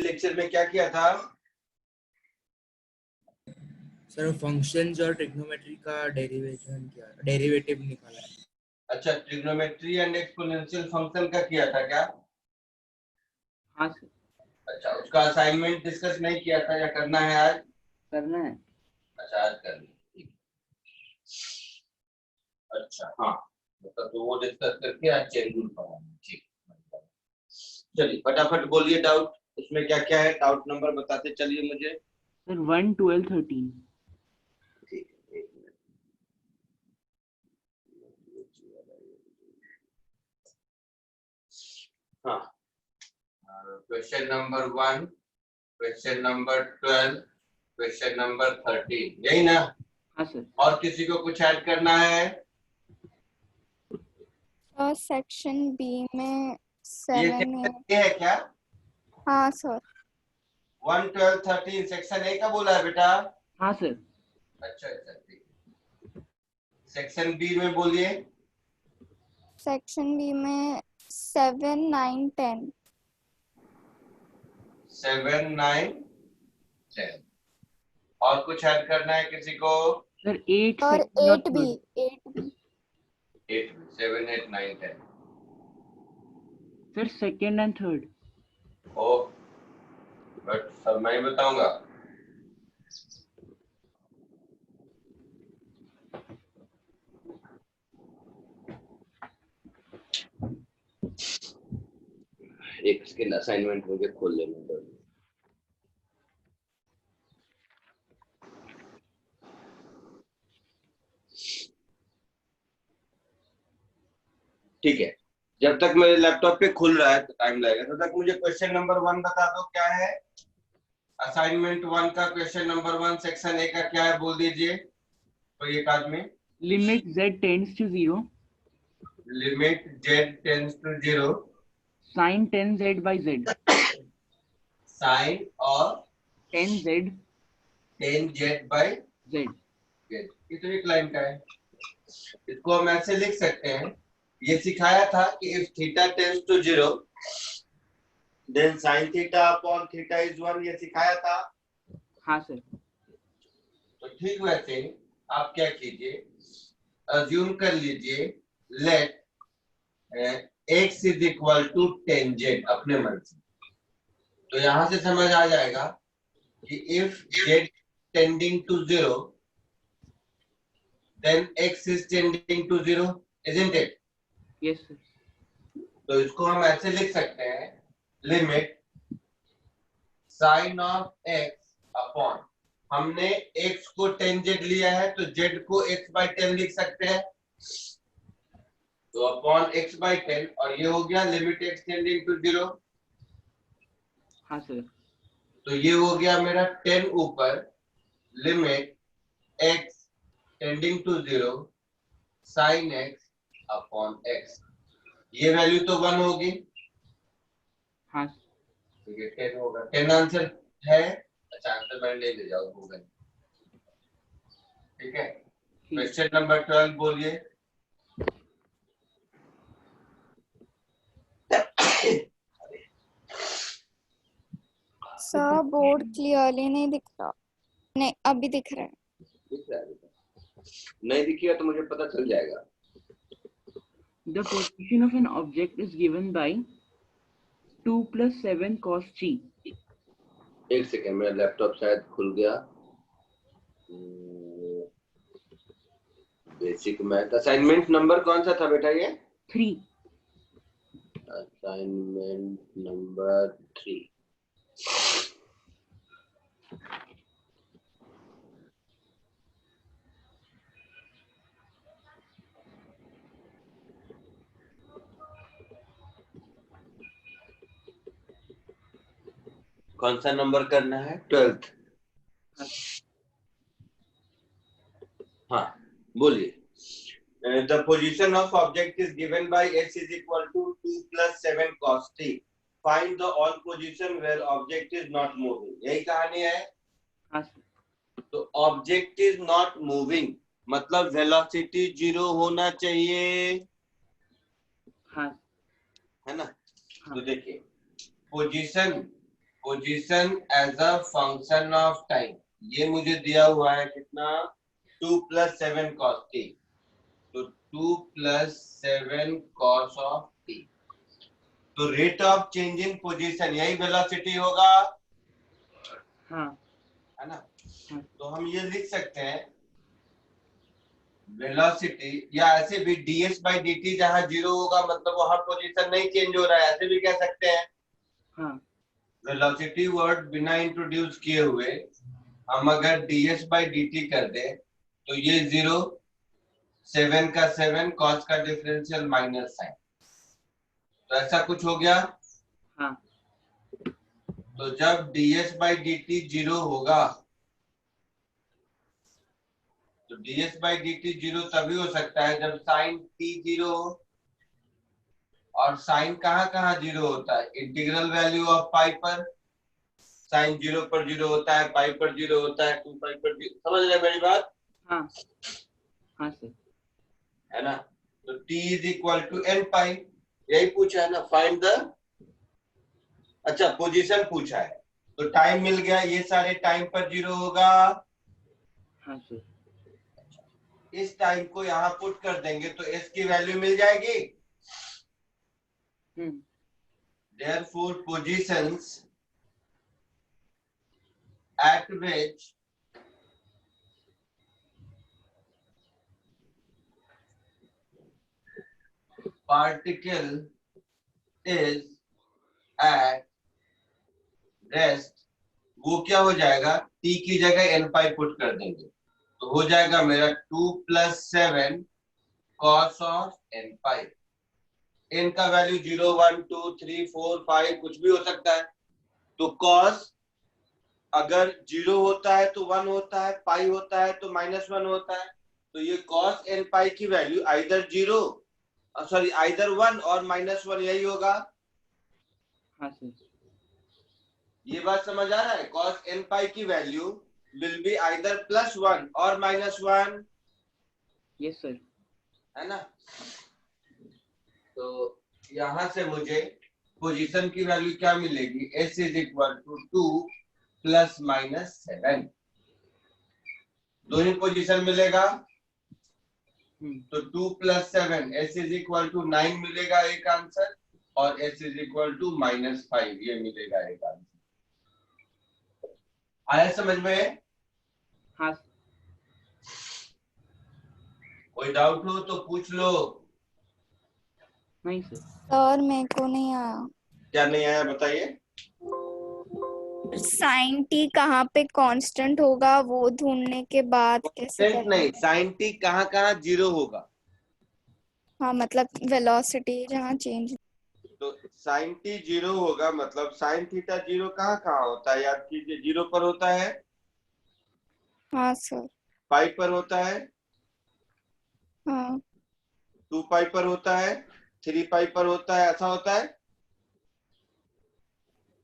Lecture में क्या किया था सर? फंक्शंस और ट्रिग्नोमेट्री का डेरिवेटिव निकाला है। अच्छा, ट्रिग्नोमेट्री एंड एक्सपोनेंशियल फंक्शन का किया था क्या? हाँ सर। अच्छा, उसका असाइनमेंट डिस्कस नहीं किया था या करना है आज? करना है। अच्छा, आज करना है। अच्छा, हाँ, मतलब तो वो डिस्कस करके आज चेन रूल पढ़ाना। ठीक, चलिए फटाफट बोलिए डाउट, उसमें क्या क्या है, डाउट नंबर बताते चलिए मुझे। सर 1, 12, 13। ठीक है, एक मिनट। हाँ, question number 1, question number 12, question number 13, यही ना? हाँ सर। और किसी को कुछ ऐड करना है? सेक्शन बी में ये 7 है। सेक्शन ए है क्या? हाँ सर। 1, 12, 13 सेक्शन ए का बोला है बेटा? हाँ सर। अच्छा अच्छा, ठीक। सेक्शन बी में बोलिए। सेक्शन बी में 7, 9, 10। 7, 9, 10। और कुछ ऐड करना है किसी को? सर 8 और second और 8 भी, third। 8 भी। 8, 7, 8, 9, 10। Sir second and third. Oh, but सब मैं ही बताऊंगा। एक सेकंड, असाइनमेंट मुझे खोल लेने दो। ठीक है, जब तक मेरे लैपटॉप पे खुल रहा है तो टाइम लगेगा, तब तक मुझे क्वेश्चन नंबर 1 बता दो क्या है। असाइनमेंट 1 का क्वेश्चन नंबर 1 सेक्शन ए का क्या है बोल दीजिए कोई एक आदमी। Limit z tends to 0, limit z tends to 0, sine 10z by z, sine और 10z 10z by z। z, ये तो एक लाइन का है। इसको हम ऐसे लिख सकते हैं, ये सिखाया था कि if theta tends to 0 then sin theta upon theta is 1, ये सिखाया था। हाँ सर। तो ठीक वैसे आप क्या कीजिए, अज्यूम कर लीजिए let x is equal to 10z अपने मन से। तो यहां से समझ आ जाएगा कि if z tending to 0 then x is tending to 0, isn't it? Yes sir. तो इसको हम ऐसे लिख सकते हैं, limit sine of x upon, हमने x को 10z लिया है तो z को x by 10 लिख सकते हैं, तो अपॉन x by 10, और ये हो गया लिमिट x टेंडिंग टू 0। हाँ सर। तो ये हो गया मेरा 10 ऊपर limit x tending to 0 sine x upon x, ये वैल्यू तो 1 होगी। हाँ ठीक है, 10 होगा, 10 आंसर है। अच्छा, आंसर मैं ले जाऊँ गूगल। ठीक है, क्वेश्चन नंबर 12 बोलिए। सर बोर्ड क्लियरली नहीं दिख रहा। नहीं, अभी दिख रहा है। दिख रहा है? नहीं दिखेगा तो मुझे पता चल जाएगा। The position of an object is given by 2 plus 7 cos g. एक सेकेंड, मेरा लैपटॉप शायद खुल गया। बेसिक मैथ असाइनमेंट नंबर कौन सा था बेटा ये? 3। Assignment number 3। कौन सा नंबर करना है? 12th। हाँ, बोलिए। The position of object is given by x is equal to 2 plus 7 cos t. Find the all position where object is not moving. यही कहानी है। हाँ सर। तो object is not moving मतलब velocity 0 होना चाहिए, हाँ है ना? हाँ। तो देखिए, position position as a function of time, ये मुझे दिया हुआ है कितना, 2 + 7 cos t, तो 2 + 7 cos of t, तो rate of change in position यही वेलोसिटी होगा, हाँ है ना। हाँ तो हम ये लिख सकते हैं वेलोसिटी, या ऐसे भी ds/dt जहां 0 होगा मतलब वहां पोजीशन नहीं चेंज हो रहा है, ऐसे भी कह सकते हैं। हाँ वेलोसिटी वर्ड बिना इंट्रोड्यूस किए हुए हम अगर ds/dt कर दे तो ये 0, 7 का 7, cos का डिफरेंशियल माइनस साइन, तो ऐसा कुछ हो गया। हाँ तो जब ds/dt 0 होगा तो ds/dt 0 तभी हो सकता है जब साइन t 0 हो, और साइन कहाँ कहाँ 0 होता है, इंटीग्रल वैल्यू ऑफ पाई पर साइन 0 पर 0 होता है, पाई पर 0 होता है, 2 पाई पर 0, समझ रहे मेरी बात, हाँ हाँ सर। है ना। तो t = n पाई, यही पूछा है ना, फाइंड द, अच्छा पोजीशन पूछा है, तो टाइम मिल गया, ये सारे टाइम पर 0 होगा, हाँ सर। इस टाइम को यहाँ पुट कर देंगे तो s की वैल्यू मिल जाएगी। Therefore positions at which particle is at rest, वो क्या हो जाएगा, t की जगह n पाई पुट कर देंगे तो हो जाएगा मेरा 2 + 7 cos of n pi, n का वैल्यू 0, 1, 2, 3, 4, 5 कुछ भी हो सकता है, तो cos अगर 0 होता है तो 1 होता है, पाई होता है तो -1 होता है, तो ये cos n पाई की वैल्यू आइदर 0, सॉरी आइदर 1 और -1 यही होगा। हाँ सर। ये बात समझ आ रहा है, cos n पाई की वैल्यू विल बी आइदर +1 और -1, यस सर। है ना। तो यहां से मुझे पोजीशन की वैल्यू क्या मिलेगी, s = 2 ± 7, दो ही पोजीशन मिलेगा, तो 2 + 7 s = 9 मिलेगा एक आंसर, और s = -5 ये मिलेगा एक आंसर। आया समझ में, हाँ कोई डाउट हो तो पूछ लो। नहीं सर। सर मेरे को नहीं आया। क्या नहीं आया बताइए। साइन टी कहाँ पे कांस्टेंट होगा वो ढूंढने के बाद कैसे कांस्टेंट करना? नहीं, साइन t कहाँ कहाँ 0 होगा, हाँ मतलब वेलोसिटी जहाँ चेंज। तो साइन t 0 होगा मतलब साइन थीटा 0 कहाँ कहाँ होता है, याद कीजिए, 0 पर होता है, हाँ सर। पाई पर होता है, हाँ 2 पाई पर होता है, 3 पाई पर होता है, ऐसा होता है।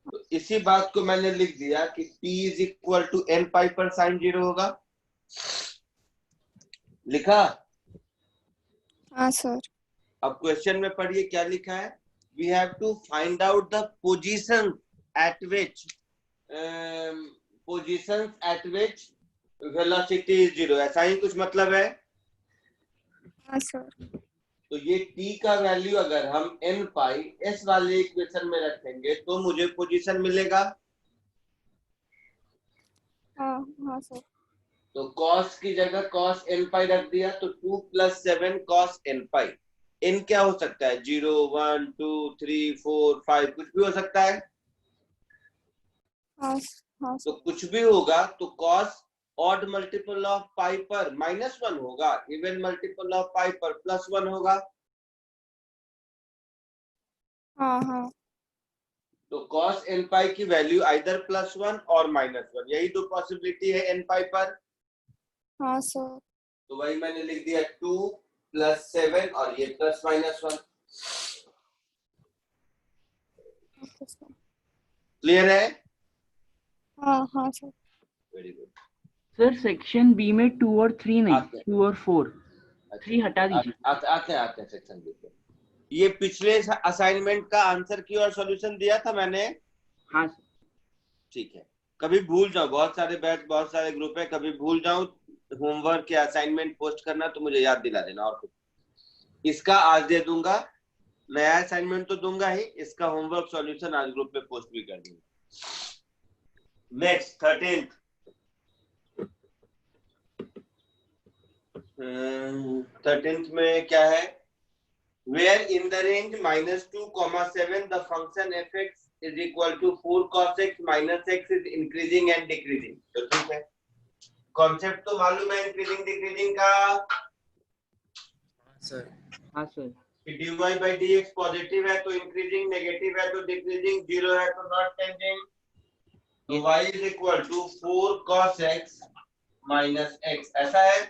तो इसी बात को मैंने लिख दिया कि t = n पाई पर साइन 0 होगा, लिखा। हाँ सर। अब क्वेश्चन में पढ़िए क्या लिखा है, we have to find out the position at which velocity is 0, ऐसा ही कुछ मतलब है। हाँ सर। तो ये t का वैल्यू अगर हम n पाई s वाले इक्वेशन में रखेंगे तो मुझे पोजीशन मिलेगा, हाँ हाँ सर। तो cos की जगह cos n पाई रख दिया, तो 2 + 7 cos n पाई, n क्या हो सकता है, 0, 1, 2, 3, 4, 5 कुछ भी हो सकता है, हाँ हाँ तो सर। कुछ भी होगा तो cos ऑड मल्टीपल ऑफ पाई पर -1 होगा, इवन मल्टीपल ऑफ पाई पर +1 होगा, हाँ हाँ तो cos n पाई की वैल्यू आइदर +1 और -1, यही दो पॉसिबिलिटी है n पाई पर, हाँ सर। तो वही मैंने लिख दिया 2 + 7 और ये +-1, ओके सर। क्लियर है, हाँ हाँ sir. Very good. Sir section B में 2 और 3 नहीं, आते 2 और 4, 3 हटा दीजिए। आते हैं सेक्शन बी पे। ये पिछले असाइनमेंट का आंसर की और सॉल्यूशन दिया था मैंने, हाँ सर। ठीक है, कभी भूल जाओ, बहुत सारे बैच बहुत सारे ग्रुप है, कभी भूल जाओ होमवर्क या असाइनमेंट पोस्ट करना तो मुझे याद दिला देना। और कुछ इसका आज दे दूंगा, नया असाइनमेंट तो दूंगा ही, इसका होमवर्क सॉल्यूशन आज ग्रुप पे पोस्ट भी कर दूंगा। नेक्स्ट 13th में क्या है, where in the range -2, 7 the function f(x) is equal to 4 cos x minus x is increasing and decreasing। तो ठीक है, कॉन्सेप्ट तो मालूम है इंक्रीजिंग डिक्रीजिंग का। सर हाँ sir. dy by dx positive है तो इंक्रीजिंग, नेगेटिव है तो डिक्रीजिंग, जीरो है तो नॉट टेंडिंग। तो y is equal to 4 cos x minus x, ऐसा है।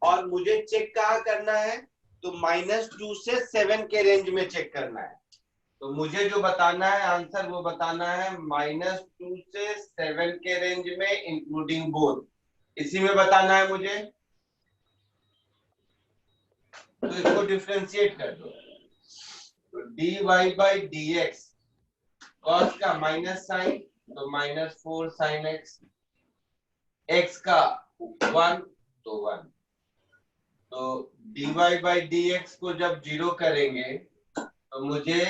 और मुझे चेक कहाँ करना है, तो -2 से 7 के रेंज में चेक करना है। तो मुझे जो बताना है आंसर वो बताना है -2 से 7 के रेंज में इंक्लूडिंग बोथ, इसी में बताना है मुझे। तो इसको डिफरेंशिएट कर दो, तो dy by dx cos का माइनस साइन तो -4 sin x, x का 1 तो 1, तो dy by dx को जब 0 करेंगे तो मुझे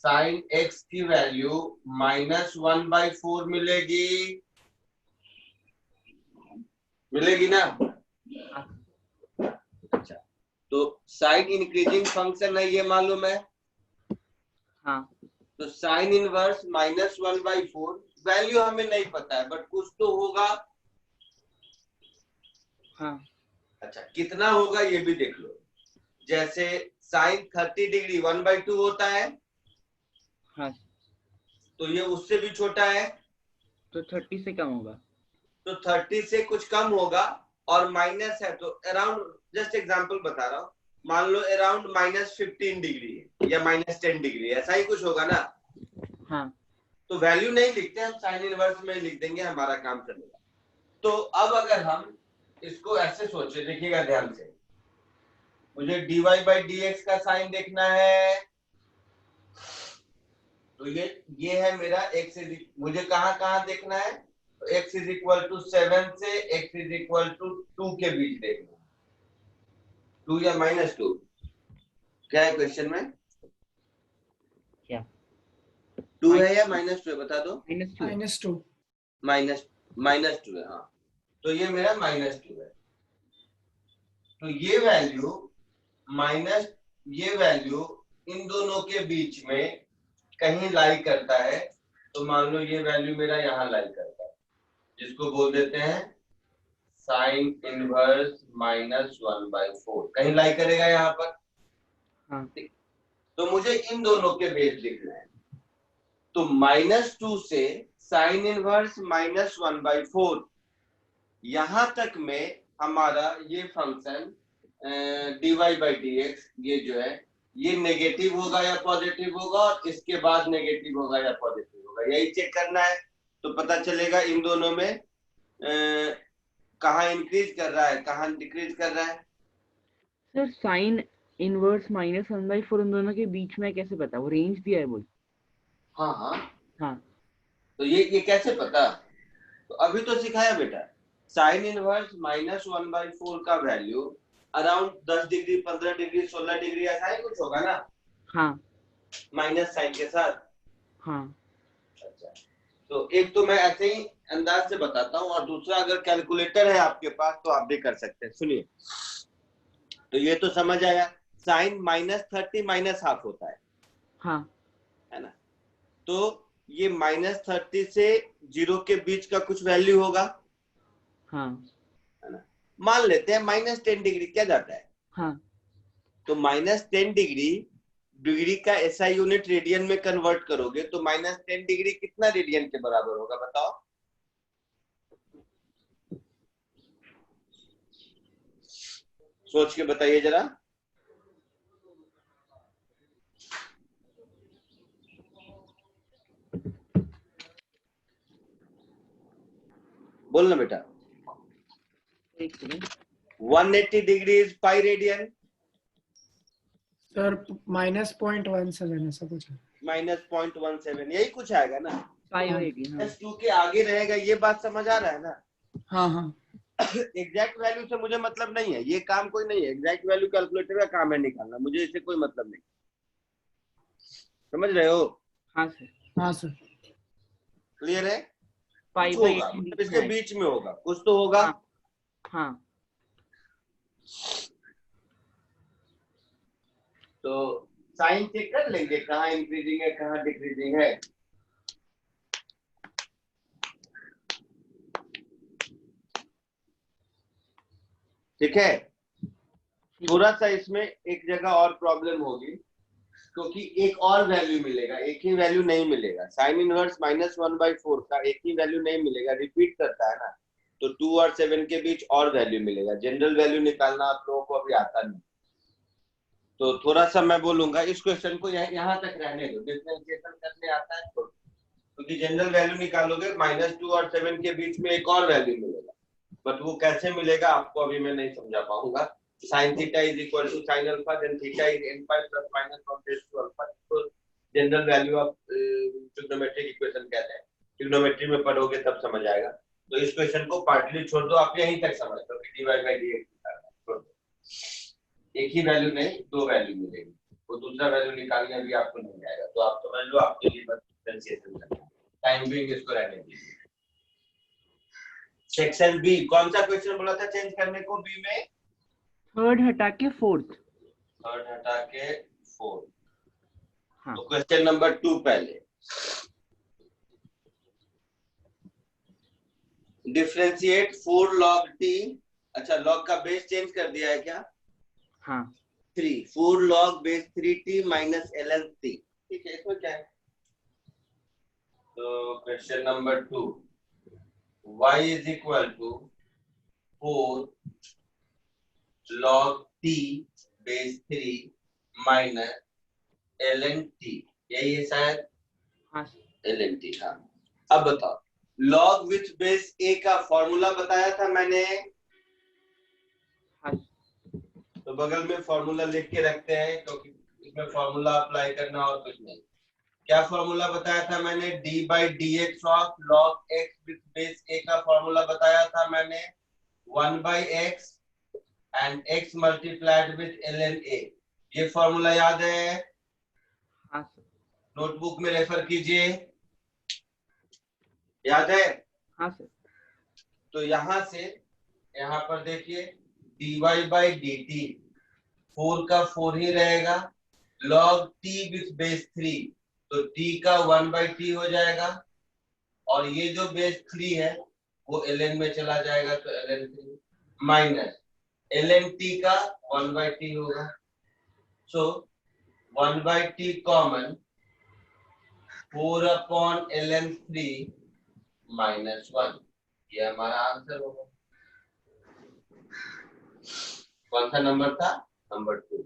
sin x की वैल्यू -1/4 मिलेगी, मिलेगी ना। अच्छा, तो साइन इंक्रीजिंग फंक्शन है ये मालूम है। हाँ। तो साइन इनवर्स -1/4 वैल्यू हमें नहीं पता है बट कुछ तो होगा। हाँ। अच्छा, कितना होगा ये भी देख लो। जैसे साइन 30 डिग्री 1/2 होता है, हाँ। तो ये उससे भी छोटा है, तो 30 से कम होगा, तो 30 से कुछ कम होगा। और माइनस है तो अराउंड, जस्ट एग्जांपल बता रहा हूँ, मान लो अराउंड -15 डिग्री है या -10 डिग्री, ऐसा ही कुछ होगा ना। हाँ। तो वैल्यू नहीं लिखते हम, साइन इनवर्स में लिख देंगे, हमारा काम चलेगा। तो अब अगर हम इसको ऐसे सोचे, देखिएगा ध्यान से, मुझे dy by dx का साइन देखना है, तो ये है मेरा x मुझे कहाँ कहाँ देखना है, तो x is equal to 7 से x is equal to 2 के बीच देखना है, 2 या -2, क्या है क्वेश्चन में, क्या 2 है या -2 है बता दो। -2 -2 है, हाँ। तो ये मेरा -2 है, तो ये वैल्यू इन दोनों के बीच में कहीं लाई करता है। तो मान लो ये वैल्यू मेरा यहाँ लाई करता है, जिसको बोल देते हैं साइन इनवर्स -1/4, कहीं लाई करेगा यहाँ पर। हाँ। तो मुझे इन दोनों के बेस लिखना है। तो -2 से साइन इनवर्स -1/4 यहां तक में हमारा ये फंक्शन dy by dx ये जो है ये नेगेटिव होगा या पॉजिटिव होगा, और इसके बाद नेगेटिव होगा या पॉजिटिव होगा, यही चेक करना है। तो पता चलेगा इन दोनों में कहाँ इंक्रीज कर रहा है कहाँ डिक्रीज कर रहा है। सर साइन इनवर्स -1/4 उन दोनों के बीच में कैसे पता, वो रेंज दिया है बोल। हाँ हाँ हाँ। तो ये कैसे पता, तो अभी तो सिखाया बेटा। साइन इनवर्स -1/4 का value around 10 degree 15 degree 16 degree ऐसा ही कुछ होगा ना। हाँ। माइनस साइन के साथ। हाँ। अच्छा, तो एक तो मैं ऐसे ही अंदाज से बताता हूँ, और दूसरा अगर कैलकुलेटर है आपके पास तो आप भी कर सकते हैं। सुनिए, तो ये तो समझ आया, साइन -30 -½ होता है, हाँ। है ना। तो ये -30 से 0 के बीच का कुछ वैल्यू होगा, हाँ। है ना। मान लेते हैं -10 डिग्री, क्या जाता है। हाँ। तो -10 डिग्री का SI यूनिट रेडियन में कन्वर्ट करोगे तो -10 डिग्री कितना रेडियन के बराबर होगा बताओ। सोच के बताइए जरा। बोलना बेटा। 180 degree is pi radian. Sir -0.17 ऐसा कुछ है। -0.17 यही कुछ आएगा ना। 5/18 हाँ प्लस 2 के आगे रहेगा, ये बात समझ आ रहा है ना। हाँ हाँ एग्जैक्ट वैल्यू से मुझे मतलब नहीं है, ये काम कोई नहीं है, एग्जैक्ट वैल्यू कैलकुलेटर का काम है निकालना, मुझे इससे कोई मतलब नहीं। समझ रहे हो? हाँ सर हाँ सर। क्लियर है? कुछ 5/18 होगा, मतलब इसके बीच में होगा, कुछ तो होगा। हाँ हाँ तो साइन चेक कर लेंगे कहाँ इंक्रीजिंग है कहाँ डिक्रीजिंग है। ठीक है, थोड़ा सा इसमें एक जगह और प्रॉब्लम होगी, क्योंकि एक और वैल्यू मिलेगा, एक ही वैल्यू नहीं मिलेगा। साइन इनवर्स -1/4 का एक ही वैल्यू नहीं मिलेगा, रिपीट करता है ना, तो 2 और 7 के बीच और वैल्यू मिलेगा। जनरल वैल्यू निकालना आप लोगों को अभी आता नहीं, तो थोड़ा सा मैं बोलूंगा इस क्वेश्चन को यहाँ तक रहने दो, डिफरेंशिएशन करने आता है तो, क्योंकि जनरल वैल्यू निकालोगे -2 और 7 के बीच में एक और वैल्यू मिलेगा, बट वो कैसे मिलेगा आपको अभी मैं नहीं समझा पाऊंगा। sin theta is equal to sin alpha, then theta is n pi plus minus 1 raised to alpha, तो general value of trigonometric equation कहते हैं, ट्रिग्नोमेट्री में पढ़ोगे तब समझ आएगा। तो इस क्वेश्चन को पार्टली छोड़ दो, आप यहीं तक समझ लो कि dy/dx एक ही वैल्यू नहीं, दो वैल्यू मिलेगी, वो दूसरा वैल्यू निकालने भी आपको नहीं आएगा, तो आप समझ लो आपके लिए बस डिफरेंशिएशन करना है। टाइम बीइंग इसको रहने दीजिए। सेक्शन बी, कौन सा क्वेश्चन बोला था चेंज करने को? बी में थर्ड हटा के फोर्थ। थर्ड हटा के फोर्थ। हाँ तो क्वेश्चन नंबर 2 पहले, डिफरेंशिएट 4 log t। अच्छा, log का बेस चेंज कर दिया है क्या? हाँ 3 4 log base 3t minus ln t। ठीक है, इसमें क्या है? तो question number 2, y is equal to 4 log t base 3 minus ln t, यही है शायद? हाँ ln t। हाँ, अब बताओ, log विच बेस a का फॉर्मूला बताया था मैंने, हाँ तो बगल में फॉर्मूला लिख के रखते हैं, क्योंकि इसमें फॉर्मूला अप्लाई करना और कुछ नहीं। क्या फॉर्मूला बताया था मैंने? d/dx of log x with base a का फॉर्मूला बताया था मैंने, 1/x and x multiplied with ln a। ये फॉर्मूला याद है? हाँ नोटबुक में रेफर कीजिए, याद है? हाँ सर। तो यहां से यहाँ पर देखिए, dy/dt 4 का 4 ही रहेगा, log t विथ बेस 3, तो t का 1/t हो जाएगा, और ये जो बेस 3 है वो ln में चला जाएगा, तो ln 3 माइनस ln t का 1/t होगा, सो 1/t कॉमन, 4/ln 3 माइनस 1, ये हमारा आंसर होगा। कौन सा नंबर था? नंबर 2।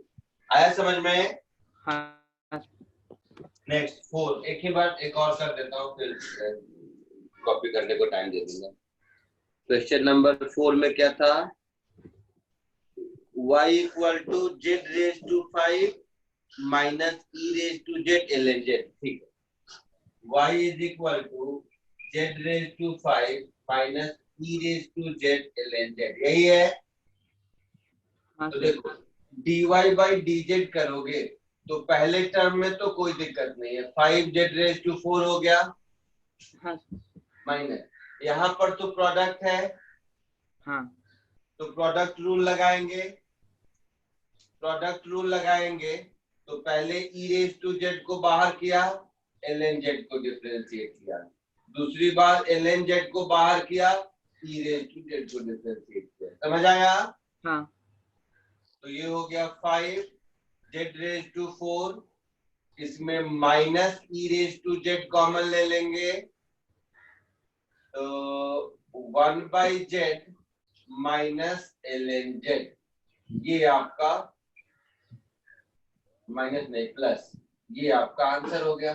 आया समझ में? हाँ नेक्स्ट 4, एक ही बार एक और कर देता हूँ, फिर कॉपी करने को टाइम दे दूंगा। क्वेश्चन नंबर 4 में क्या था? y equal to z raise to 5 minus e raise to z ln z। ठीक है, y is equal to z raise to 5 minus e raise to z ln z, यही है? हाँ तो सर। देखो, dy/dz करोगे तो पहले टर्म में तो कोई दिक्कत नहीं है, 5z रेज टू 4 हो गया, हाँ माइनस यहाँ पर तो प्रोडक्ट है, हाँ तो प्रोडक्ट रूल लगाएंगे, प्रोडक्ट रूल लगाएंगे तो पहले e रेज टू z को बाहर किया, ln z को डिफरेंशिएट किया, दूसरी बार ln z को बाहर किया, e रेज टू z को डिफरेंशिएट किया। समझ आया? हाँ तो ये हो गया 5 z रेज टू 4, इसमें minus e raise to z common ले लेंगे, तो 1/z माइनस ln z, ये आपका माइनस नहीं प्लस, ये आपका आंसर हो गया।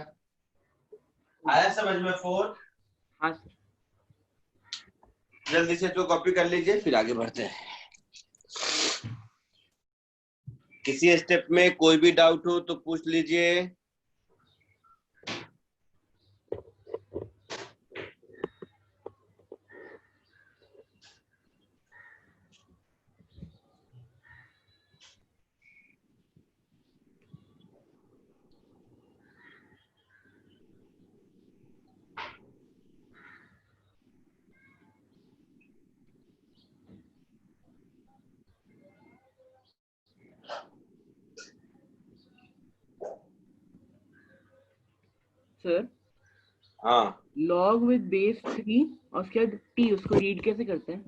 आया समझ में 4? हाँ सर। जल्दी से तो कॉपी कर लीजिए, फिर आगे बढ़ते हैं। किसी स्टेप में कोई भी डाउट हो तो पूछ लीजिए। सर हाँ, log with base 3 और उसके बाद t, उसको रीड कैसे करते हैं?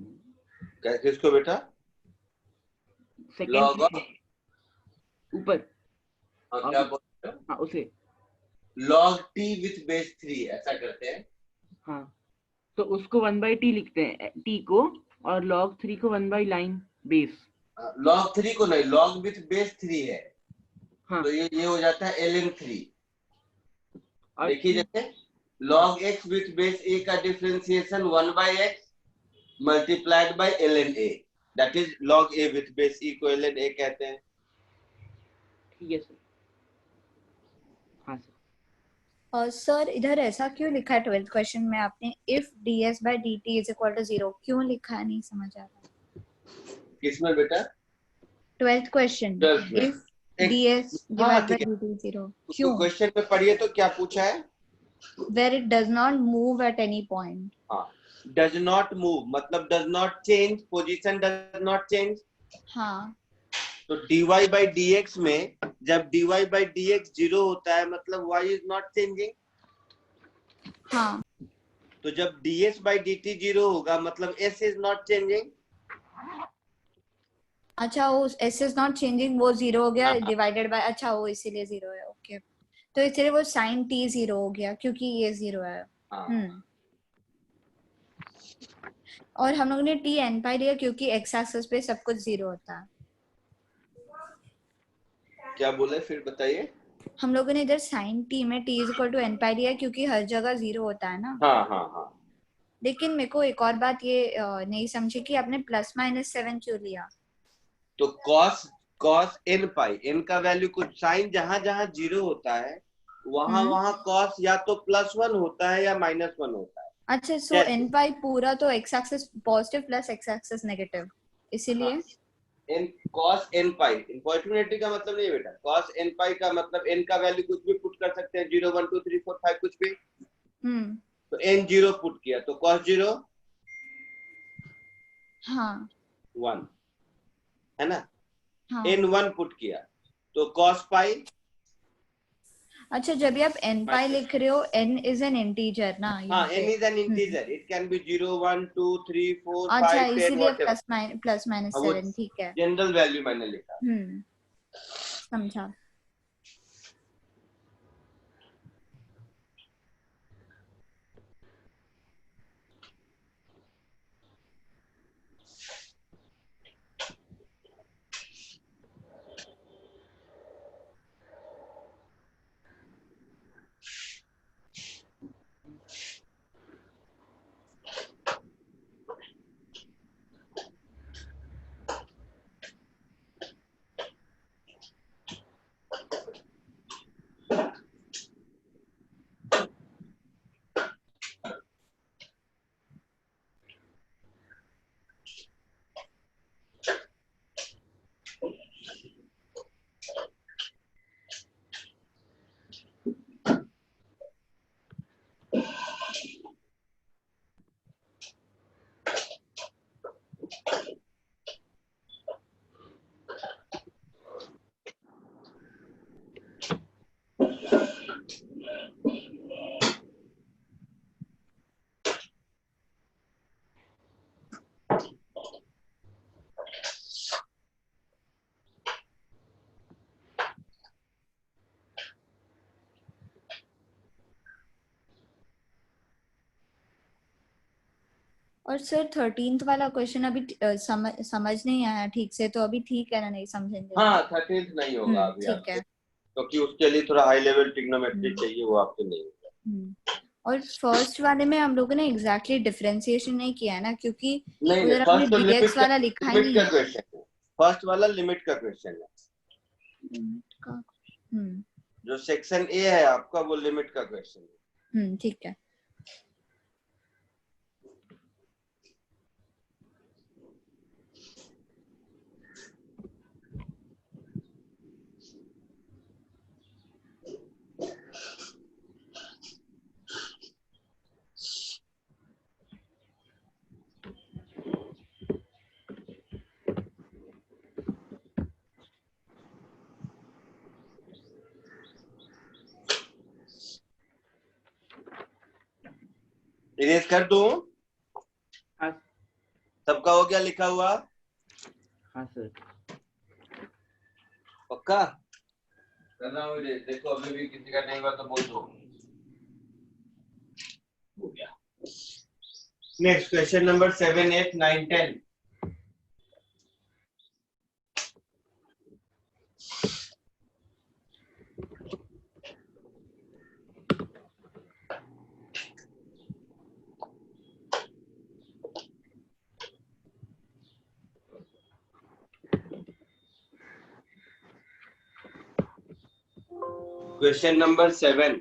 कैसे इसको बेटा? log सेकेंड of, ऊपर, हाँ, क्या बोल रहे हो? हाँ उसे, log t with base 3 ऐसा करते हैं। हाँ तो उसको 1/t लिखते हैं, t को, और log 3 को 1/line base। log 3 को नहीं, log with base 3 है, हाँ तो ये हो जाता है ln 3। और देखिए जैसे log x with base a का differentiation 1/x multiplied by ln a, that is log a with base e को ln a कहते हैं। ठीक है सर। हाँ सर। और सर इधर ऐसा क्यों लिखा है 12th क्वेश्चन में आपने if ds by dt is equal to 0, क्यों लिखा है? नहीं समझ आ रहा। किसमें बेटा? 12th क्वेश्चन 12th में। if ds हाँ divided by ठीक है, dt is 0, उसको क्यों? क्वेश्चन में पढ़िए तो क्या पूछा है? where it does not move at any point। हाँ, does not move मतलब does not change, position does not change। हाँ तो dy by dx में जब dy by dx 0 होता है मतलब y is not changing। हाँ तो जब ds by dt 0 होगा मतलब s is not changing। अच्छा, वो s is not changing, वो 0 हो गया, हाँ। डिवाइडेड बाय, अच्छा वो इसीलिए 0 है, ओके। तो इसलिए वो sin t 0 हो गया क्योंकि ये 0 है। हाँ। और हम लोगों ने t n पाई लिया क्योंकि x एक्सिस पे सब कुछ 0 होता है। क्या बोले फिर बताइए? हम लोगों ने इधर sin t में t is equal to n pi लिया क्योंकि हर जगह 0 होता है ना। हाँ हाँ हाँ। लेकिन मेरे को एक और बात ये नहीं समझी कि आपने +-7 क्यों लिया? तो cos n पाई, n का वैल्यू कुछ, साइन जहां जहां 0 होता है वहां वहां cos या तो +1 होता है या -1 होता है। अच्छा, सो n पाई पूरा तो x axis positive plus x axis negative, इसीलिए n cos n पाई इंफॉर्चुनेटली का मतलब नहीं है बेटा। cos n पाई का मतलब n का वैल्यू कुछ भी पुट कर सकते हैं, 0 1 2 3 4 5 कुछ भी। तो n 0 पुट किया तो cos 0 हाँ 1 है ना। हाँ। n 1 पुट किया तो cos पाई। अच्छा, जब भी आप n पाई लिख रहे हो, n इज एन इंटीजर ना हाँ, यहाँ n पे। is an integer, it can be 0 1 2 3 4 अच्छा, 5 10 इसीलिए whatever। वो +-7, ठीक है। जनरल वैल्यू मैंने लिखा। समझा। और सर 13th वाला क्वेश्चन अभी समझ नहीं आया ठीक से, तो अभी ठीक है ना, नहीं समझेंगे? हाँ 13th नहीं होगा अभी ठीक आपसे, है। क्योंकि उसके लिए थोड़ा हाई लेवल ट्रिग्नोमेट्री चाहिए, वो आपसे नहीं होगा। और फर्स्ट वाले में हम लोगों ने एग्जैक्टली डिफरेंशिएशन नहीं किया है ना, क्योंकि नहीं उधर हमने फर्स्ट तो dx वाला लिखा ही नहीं का है। क्वेश्चन है, फर्स्ट वाला लिमिट का क्वेश्चन है। लिमिट का, जो सेक्शन ए है आपका वो लिमिट का क्वेश्चन है। ठीक है। इरेज कर दूं? हाँ सबका हो गया लिखा हुआ? हाँ सर। पक्का कर रहा हूँ इरेज। देखो अभी भी किसी का नहीं हुआ तो बोल दो। हो गया। Next question number 7, 8, 9, 10। Question number 7.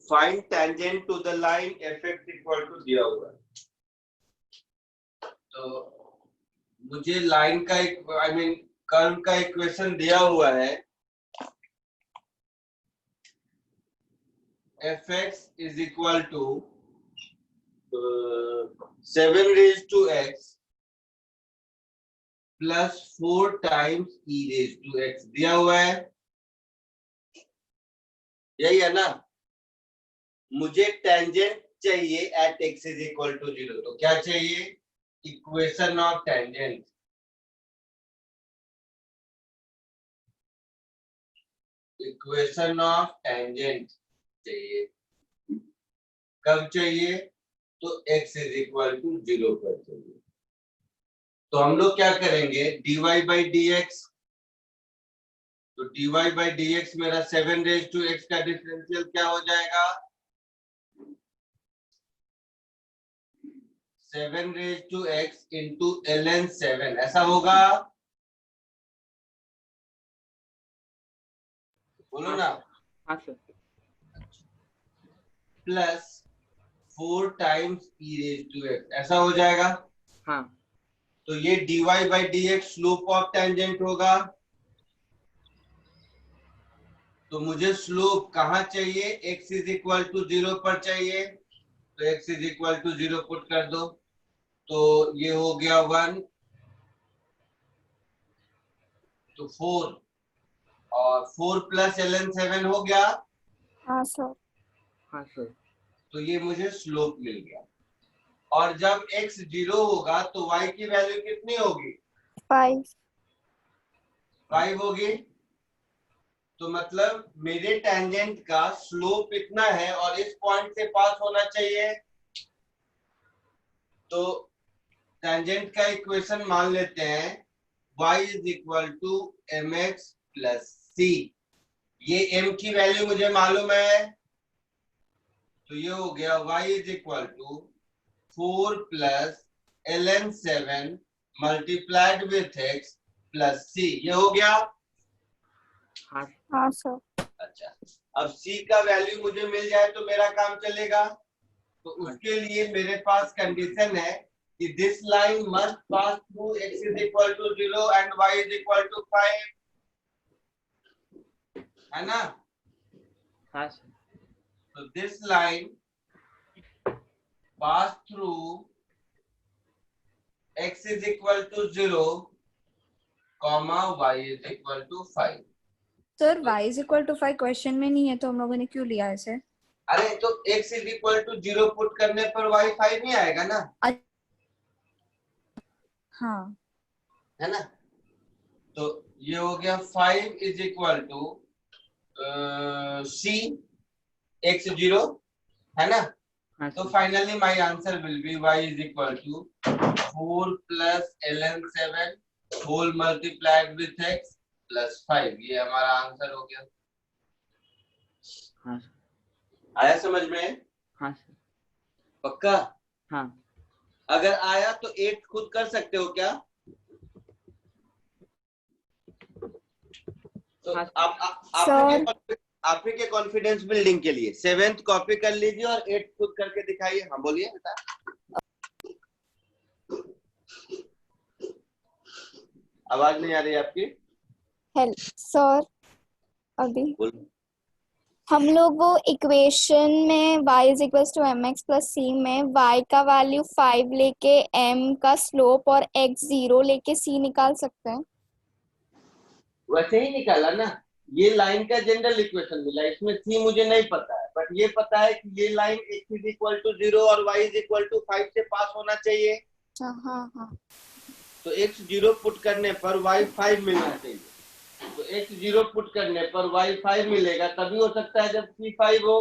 Find tangent to the line fx equal to दिया हुआ है। तो मुझे लाइन का एक कर्व का इक्वेशन दिया हुआ है। fx is equal to 7 raised to x plus 4 times e raised to x दिया हुआ है। यही है ना? मुझे टेंजेंट चाहिए at x is equal to 0। तो क्या चाहिए? Equation of tangent. Equation of tangent चाहिए। कब चाहिए? तो x इज इक्वल टू 0 पर चाहिए। तो हम लोग क्या करेंगे? dy by dx। तो dy बाई dx मेरा 7 रेज टू x का डिफरेंशियल क्या हो जाएगा? 7 raise to x into ln 7 ऐसा होगा? बोलो ना। हाँ sir. Plus 4 times e raise to x ऐसा हो जाएगा? हाँ तो ये dy by dx slope of tangent होगा। तो मुझे स्लोप कहाँ चाहिए? x इज इक्वल टू 0 पर चाहिए। तो x is equal to 0 put कर दो। तो ये हो गया 1, तो 4 और 4 प्लस ln 7 हो गया। हाँ सर। हाँ सर। तो ये मुझे स्लोप मिल गया। और जब x 0 होगा तो y की वैल्यू कितनी होगी? 5। 5 होगी। तो मतलब मेरे टेंजेंट का स्लोप इतना है और इस पॉइंट से पास होना चाहिए। तो टेंजेंट का इक्वेशन मान लेते हैं y is equal to mx plus c। ये m की वैल्यू मुझे मालूम है। तो ये हो गया y is equal to 4 plus ln 7 multiplied with x plus c। ये हो गया। हाँ हाँ सर। अच्छा, अब c का वैल्यू मुझे मिल जाए तो मेरा काम चलेगा। तो उसके लिए मेरे पास कंडीशन है कि this line must pass through x is equal to 0 and y is equal to 5, है ना? हाँ सर। तो this line pass through x is equal to 0 comma y is equal to 5। Sir y is equal to 5 question में नहीं है तो हम लोगों ने क्यों लिया इसे? अरे तो x is equal to 0 put करने पर y 5 नहीं आएगा ना? हाँ है ना? तो ये हो गया 5 is equal to c x 0, है ना? हाँ तो sir. Finally my answer will be y is equal to 4 plus ln 7 whole multiplied with x plus 5। ये हमारा आंसर हो गया। हाँ सर। आया समझ में? हाँ सर। पक्का? हाँ अगर आया तो 8 खुद कर सकते हो क्या? तो हाँ। आप ही के कॉन्फिडेंस बिल्डिंग के लिए 7th कॉपी कर लीजिए और 8 खुद करके दिखाइए। हाँ बोलिए बेटा। आवाज नहीं आ रही आपकी? हेल्प सर अभी बोलो। हम लोग वो इक्वेशन में y is equal to M X plus C में y का वैल्यू 5 लेके m का स्लोप और x 0 लेके c निकाल सकते हैं। वैसे ही निकाला ना, ये लाइन का जनरल इक्वेशन मिला, इसमें सी मुझे नहीं पता है, बट ये पता है कि ये line x is equal to 0 और y इज इक्वल टू 5 से पास होना चाहिए। हाँ हाँ। तो x 0 पुट करने पर y 5 मिलना चाहिए। तो x 0 पुट करने पर y 5 मिलेगा, तभी हो सकता है जब c 5 हो।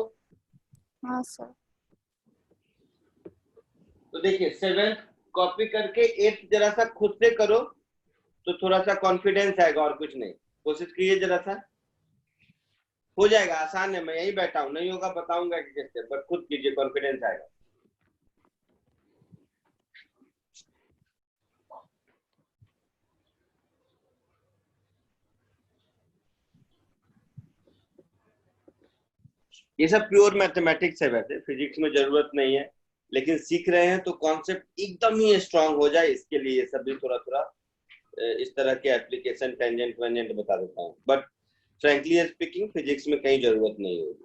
हाँ सर। तो देखिए 7th कॉपी करके 8th जरा सा खुद से करो तो थोड़ा सा कॉन्फिडेंस आएगा, और कुछ नहीं। कोशिश कीजिए जरा सा, हो जाएगा, आसान है। मैं यही बैठा हूं, नहीं होगा बताऊंगा कि कैसे, बट खुद कीजिए, कॉन्फिडेंस आएगा। ये सब प्योर मैथमेटिक्स है, वैसे फिजिक्स में जरूरत नहीं है, लेकिन सीख रहे हैं तो कॉन्सेप्ट एकदम ही स्ट्रांग हो जाए, इसके लिए ये सब भी थोड़ा थोड़ा इस तरह के एप्लीकेशन टेंजेंट वेंजेंट बता देता हूँ, बट फ्रैंकली स्पीकिंग फिजिक्स में कहीं जरूरत नहीं होगी।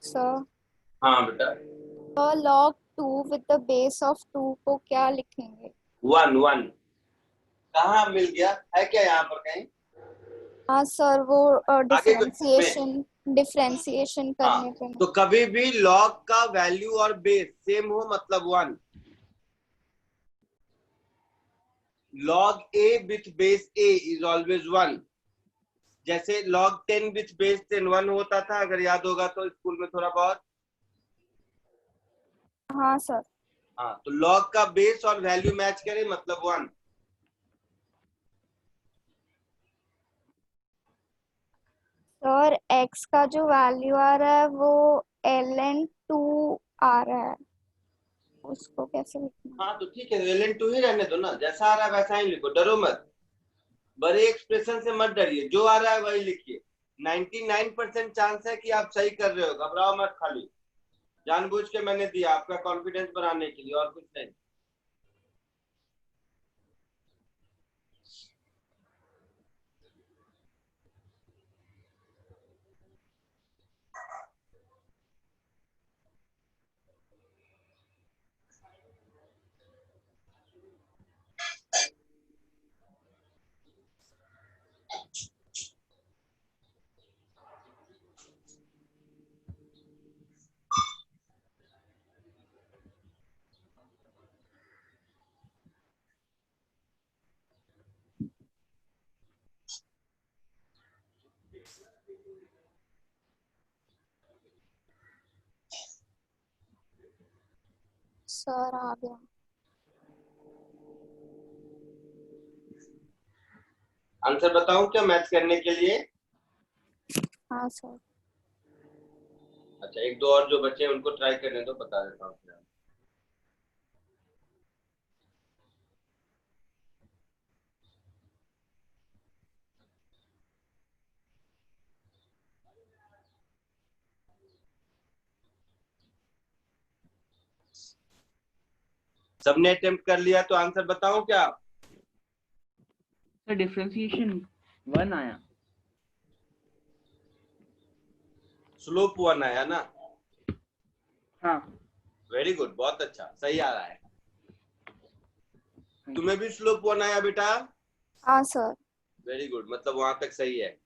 सर हाँ बेटा, log 2 with the base of 2 को क्या लिखेंगे? 1 1 कहाँ मिल गया है क्या यहाँ पर कहीं? हाँ सर, वो आगे कुछ डिफरेंशिएशन करने पे तो कभी भी लॉग का वैल्यू और बेस सेम हो मतलब 1। log a with base a is always 1। जैसे log 10 with base 10 1 होता था, अगर याद होगा तो स्कूल में थोड़ा बहुत। हाँ सर। हाँ, तो log का बेस और वैल्यू मैच करे मतलब 1। सर x का जो वैल्यू आ रहा है वो ln2 आ रहा है, उसको कैसे लिखना? हाँ तो ठीक है, ln2 ही रहने दो ना, जैसा आ रहा है वैसा ही लिखो, डरो मत, बड़े एक्सप्रेशन से मत डरिए, जो आ रहा है वही लिखिए। 99% चांस है कि आप सही कर रहे हो, घबराओ मत, खाली जानबूझ के मैंने दिया आपका कॉन्फिडेंस बढ़ाने के लिए, और कुछ नहीं। सर आ गया। आंसर बताऊं क्या मैच करने के लिए? हाँ सर। अच्छा, एक दो और जो बच्चे हैं उनको ट्राई करने दो, बता देता हूँ। सबने अटेम्प्ट कर लिया तो आंसर बताऊं क्या? सर डिफरेंशिएशन 1 आया। स्लोप 1 आया ना? हाँ वेरी गुड, बहुत अच्छा, सही आ रहा है। तुम्हें भी स्लोप 1 आया बेटा? हाँ सर। वेरी गुड, मतलब वहां तक सही है।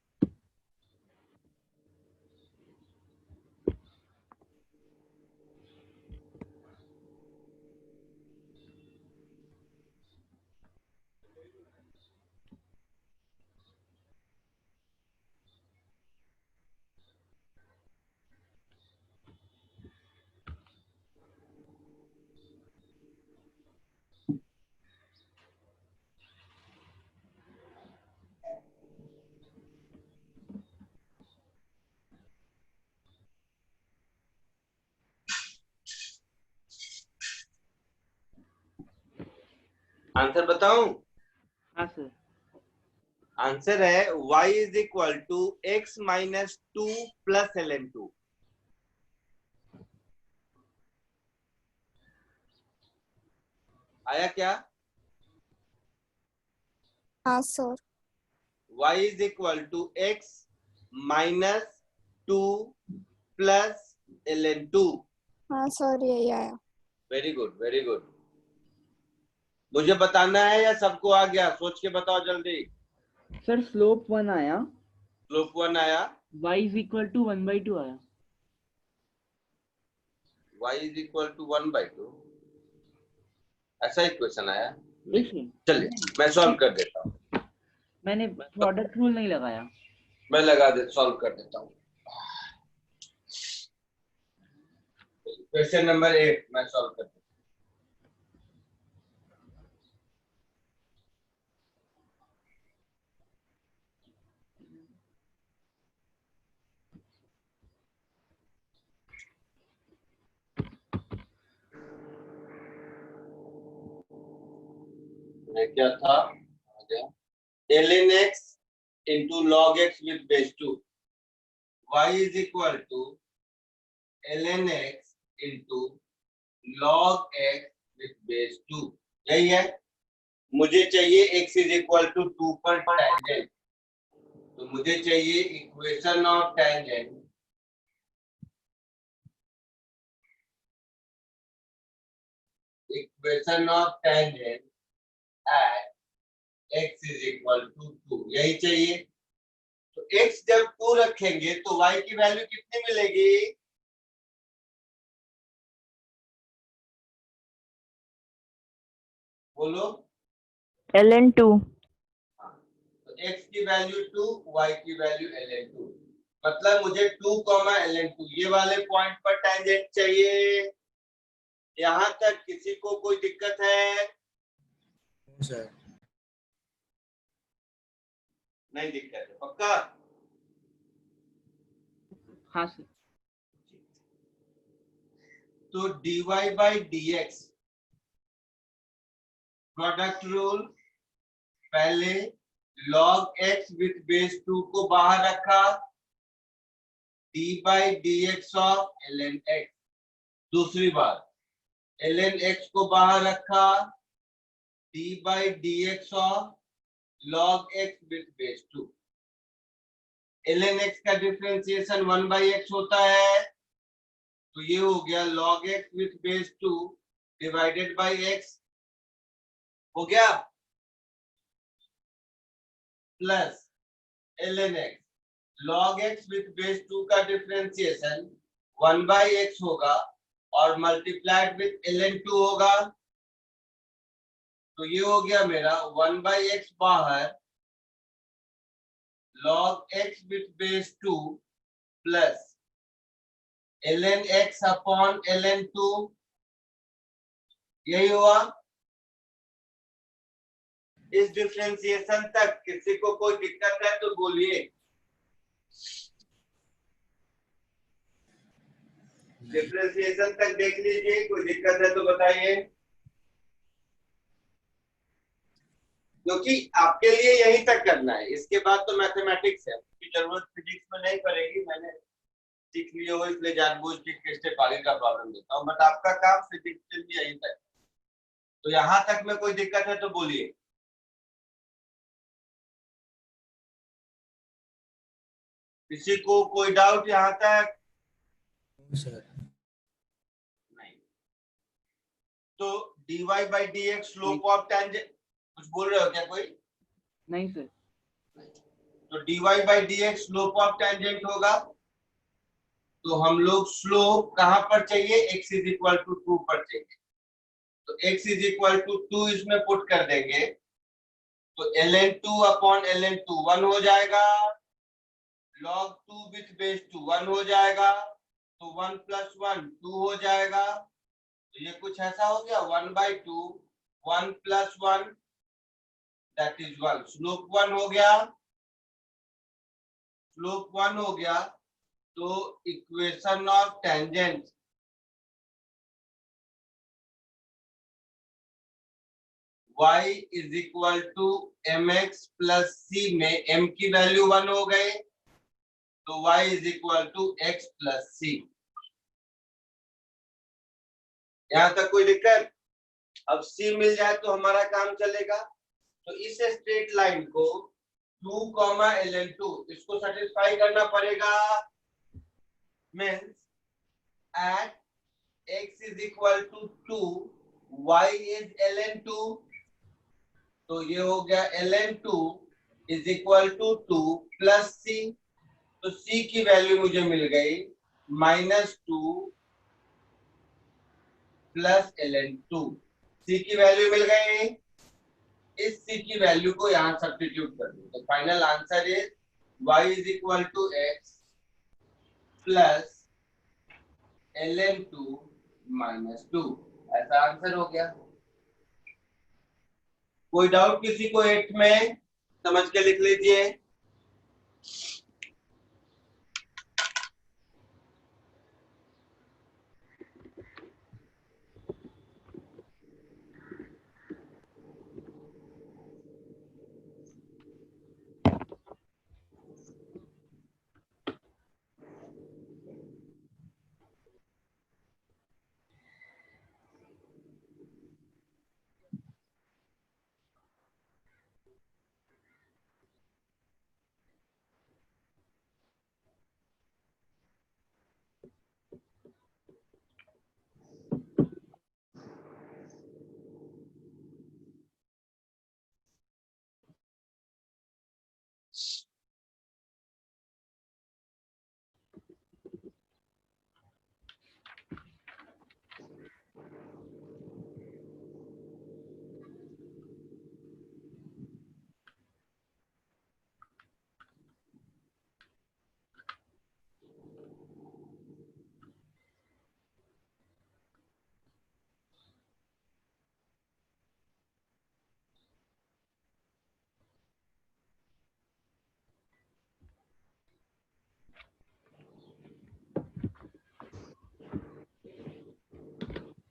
आंसर बताऊं? हाँ सर। आंसर है y is equal to x minus 2 plus ln2। आया क्या? हाँ sir. y is equal to x minus 2 plus ln2। हाँ सर यही आया। Very good, very good. मुझे बताना है या सबको आ गया? सोच के बताओ जल्दी। सर स्लोप 1 आया, स्लोप 1 आया, y इज इक्वल टू 1/2 आया। y इज इक्वल टू 1/2, ऐसा इक्वेशन आया? देखिए चलिए मैं सॉल्व कर देता हूँ। मैंने प्रोडक्ट रूल नहीं लगाया। मैं सॉल्व कर देता हूँ। क्वेश्चन नंबर 8 मैं सॉल्व कर देता हूँ। क्या था? ln x into log x with base 2, y is equal to ln x into log x with base 2। यही है। मुझे चाहिए x is equal to 2 पर टेंजेंट, तो मुझे चाहिए equation of tangent at x is equal to 2, यही चाहिए। तो x जब 2 रखेंगे तो y की वैल्यू कितनी मिलेगी? बोलो। ln2। तो x की वैल्यू 2, y की वैल्यू ln2, मतलब मुझे 2, ln2 ये वाले पॉइंट पर टेंजेंट चाहिए। यहाँ तक किसी को कोई दिक्कत है? सर नहीं दिक्कत है, पक्का? हाँ सर। तो dy by dx product rule, पहले log x with base 2 को बाहर रखा, d by dx of ln x। दूसरी बात, ln x को बाहर रखा, d by dx of log x with base 2। ln x का डिफरेंशिएशन 1/x होता है, तो ये हो गया log x with base 2 divided by x, हो गया, plus ln x log x with base 2 का डिफरेंशिएशन 1/x होगा और मल्टीप्लाइड विथ ln2 होगा, तो ये हो गया मेरा 1/x बाहर log x with base 2 plus ln x upon ln2, यही हुआ। इस डिफरेंशिएशन तक किसी को कोई दिक्कत है तो बोलिए। डिफरेंशिएशन तक देख लीजिए, कोई दिक्कत है तो बताइए, क्योंकि आपके लिए यहीं तक करना है, इसके बाद तो मैथमेटिक्स है, उसकी जरूरत फिजिक्स में नहीं पड़ेगी। मैंने सीख लिया हो इसलिए जानबूझ के स्टेप आगे का प्रॉब्लम देता हूँ, बट आपका काम फिजिक्स के लिए यहीं तक। तो यहाँ तक में कोई दिक्कत है तो बोलिए। किसी को कोई डाउट यहाँ तक? सर नहीं। तो dy by dx slope of tangent, कुछ बोल रहे हो क्या कोई? नहीं सर। तो dy by dx slope of tangent होगा, तो हम लोग स्लोप कहां पर चाहिए? x इज इक्वल टू 2 पर चाहिए। तो x इज इक्वल टू 2 इसमें पुट कर देंगे, तो ln2 अपॉन ln2 1 हो जाएगा, log 2 विथ बेस 2 1 हो जाएगा, तो 1 + 1 2 हो जाएगा। तो ये कुछ ऐसा हो गया 1/2 1 + 1 दैट इज 1। स्लोप 1 हो गया, स्लोप 1 हो गया। तो equation of tangent y is equal to mx plus c में m की वैल्यू 1 हो गए, तो y is equal to x plus c। यहां तक कोई दिक्कत? अब c मिल जाए तो हमारा काम चलेगा। तो इस स्ट्रेट लाइन को 2, ln2 इसको सेटिस्फाई करना पड़ेगा। Means at x is equal to 2 y is ln2, तो ये हो गया ln2 is equal to 2 plus c। तो c की वैल्यू मुझे मिल गई -2 प्लस ln2। c की वैल्यू मिल गई, इस c की वैल्यू को यहां सब्स्टिट्यूट कर दो, तो final answer is y is equal to x plus ln2 -2। ऐसा आंसर हो गया। कोई डाउट किसी को 8 में? समझ के लिख लीजिए।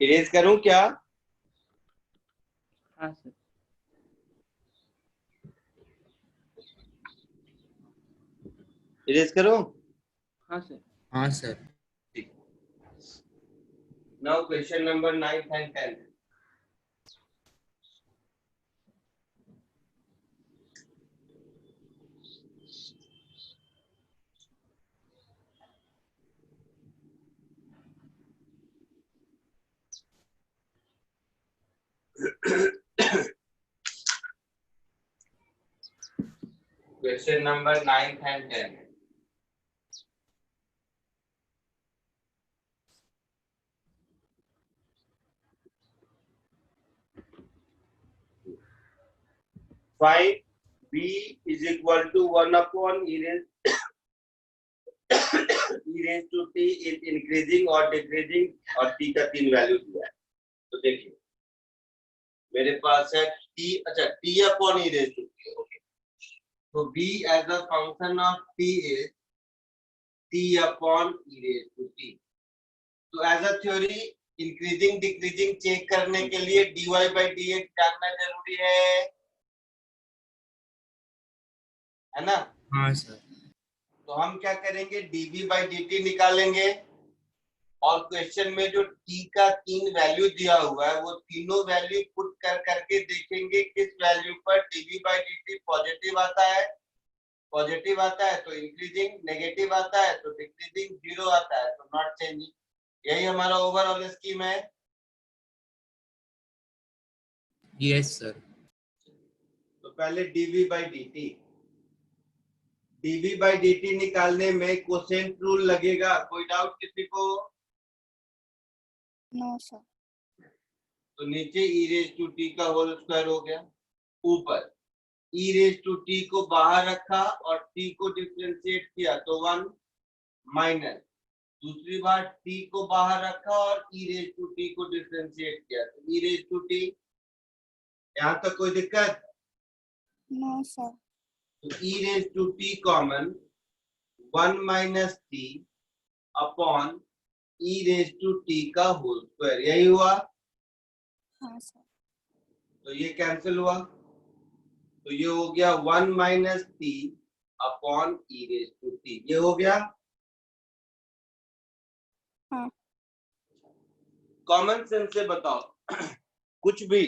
इरेज करूं क्या? हाँ सर। इरेज करूं? हाँ सर। हाँ sir. Now question number 9 and 10। Question number 9 and 10. Find b is equal to 1 upon e raised to t in increasing or decreasing, और t का 3 वैल्यू दिया है। तो देखिए मेरे पास है t, अच्छा t upon e raised to t, okay. तो b as a function of t is t upon e raised to t। तो as a theory increasing decreasing check करने के लिए dy by dx जानना जरूरी है ना? हाँ सर। तो हम क्या करेंगे, dv by dt निकालेंगे, और क्वेश्चन में जो t का 3 वैल्यू दिया हुआ है वो तीनों वैल्यू पुट करके देखेंगे किस वैल्यू पर dv by dt पॉजिटिव आता है पॉजिटिव आता है तो इंक्रीजिंग, नेगेटिव आता है तो डिक्रीजिंग, जीरो आता है तो नॉट चेंजिंग। यही हमारा ओवरऑल स्कीम है। Yes sir. तो पहले डीवी बाई डी टी निकालने में कोसेंट रूल लगेगा, कोई डाउट किसी को? No sir. तो नीचे ई रेज टू टी का होल स्क्वायर हो गया, ऊपर ई रेज टू टी को बाहर रखा और टी को डिफरेंशिएट किया तो 1 माइनस, दूसरी बार टी को बाहर रखा और ई रेज टू टी को डिफरेंशिएट किया तो ई रेज टू टी। यहाँ तक कोई दिक्कत? No sir. तो E raise to T common 1 minus T upon E raise to T का होल स्क्वायर, यही हुआ। हाँ सर। तो ये कैंसिल हुआ, तो ये हो गया 1 minus T upon E raise to t, ये हो गया। हाँ। कॉमन सेंस से बताओ कुछ भी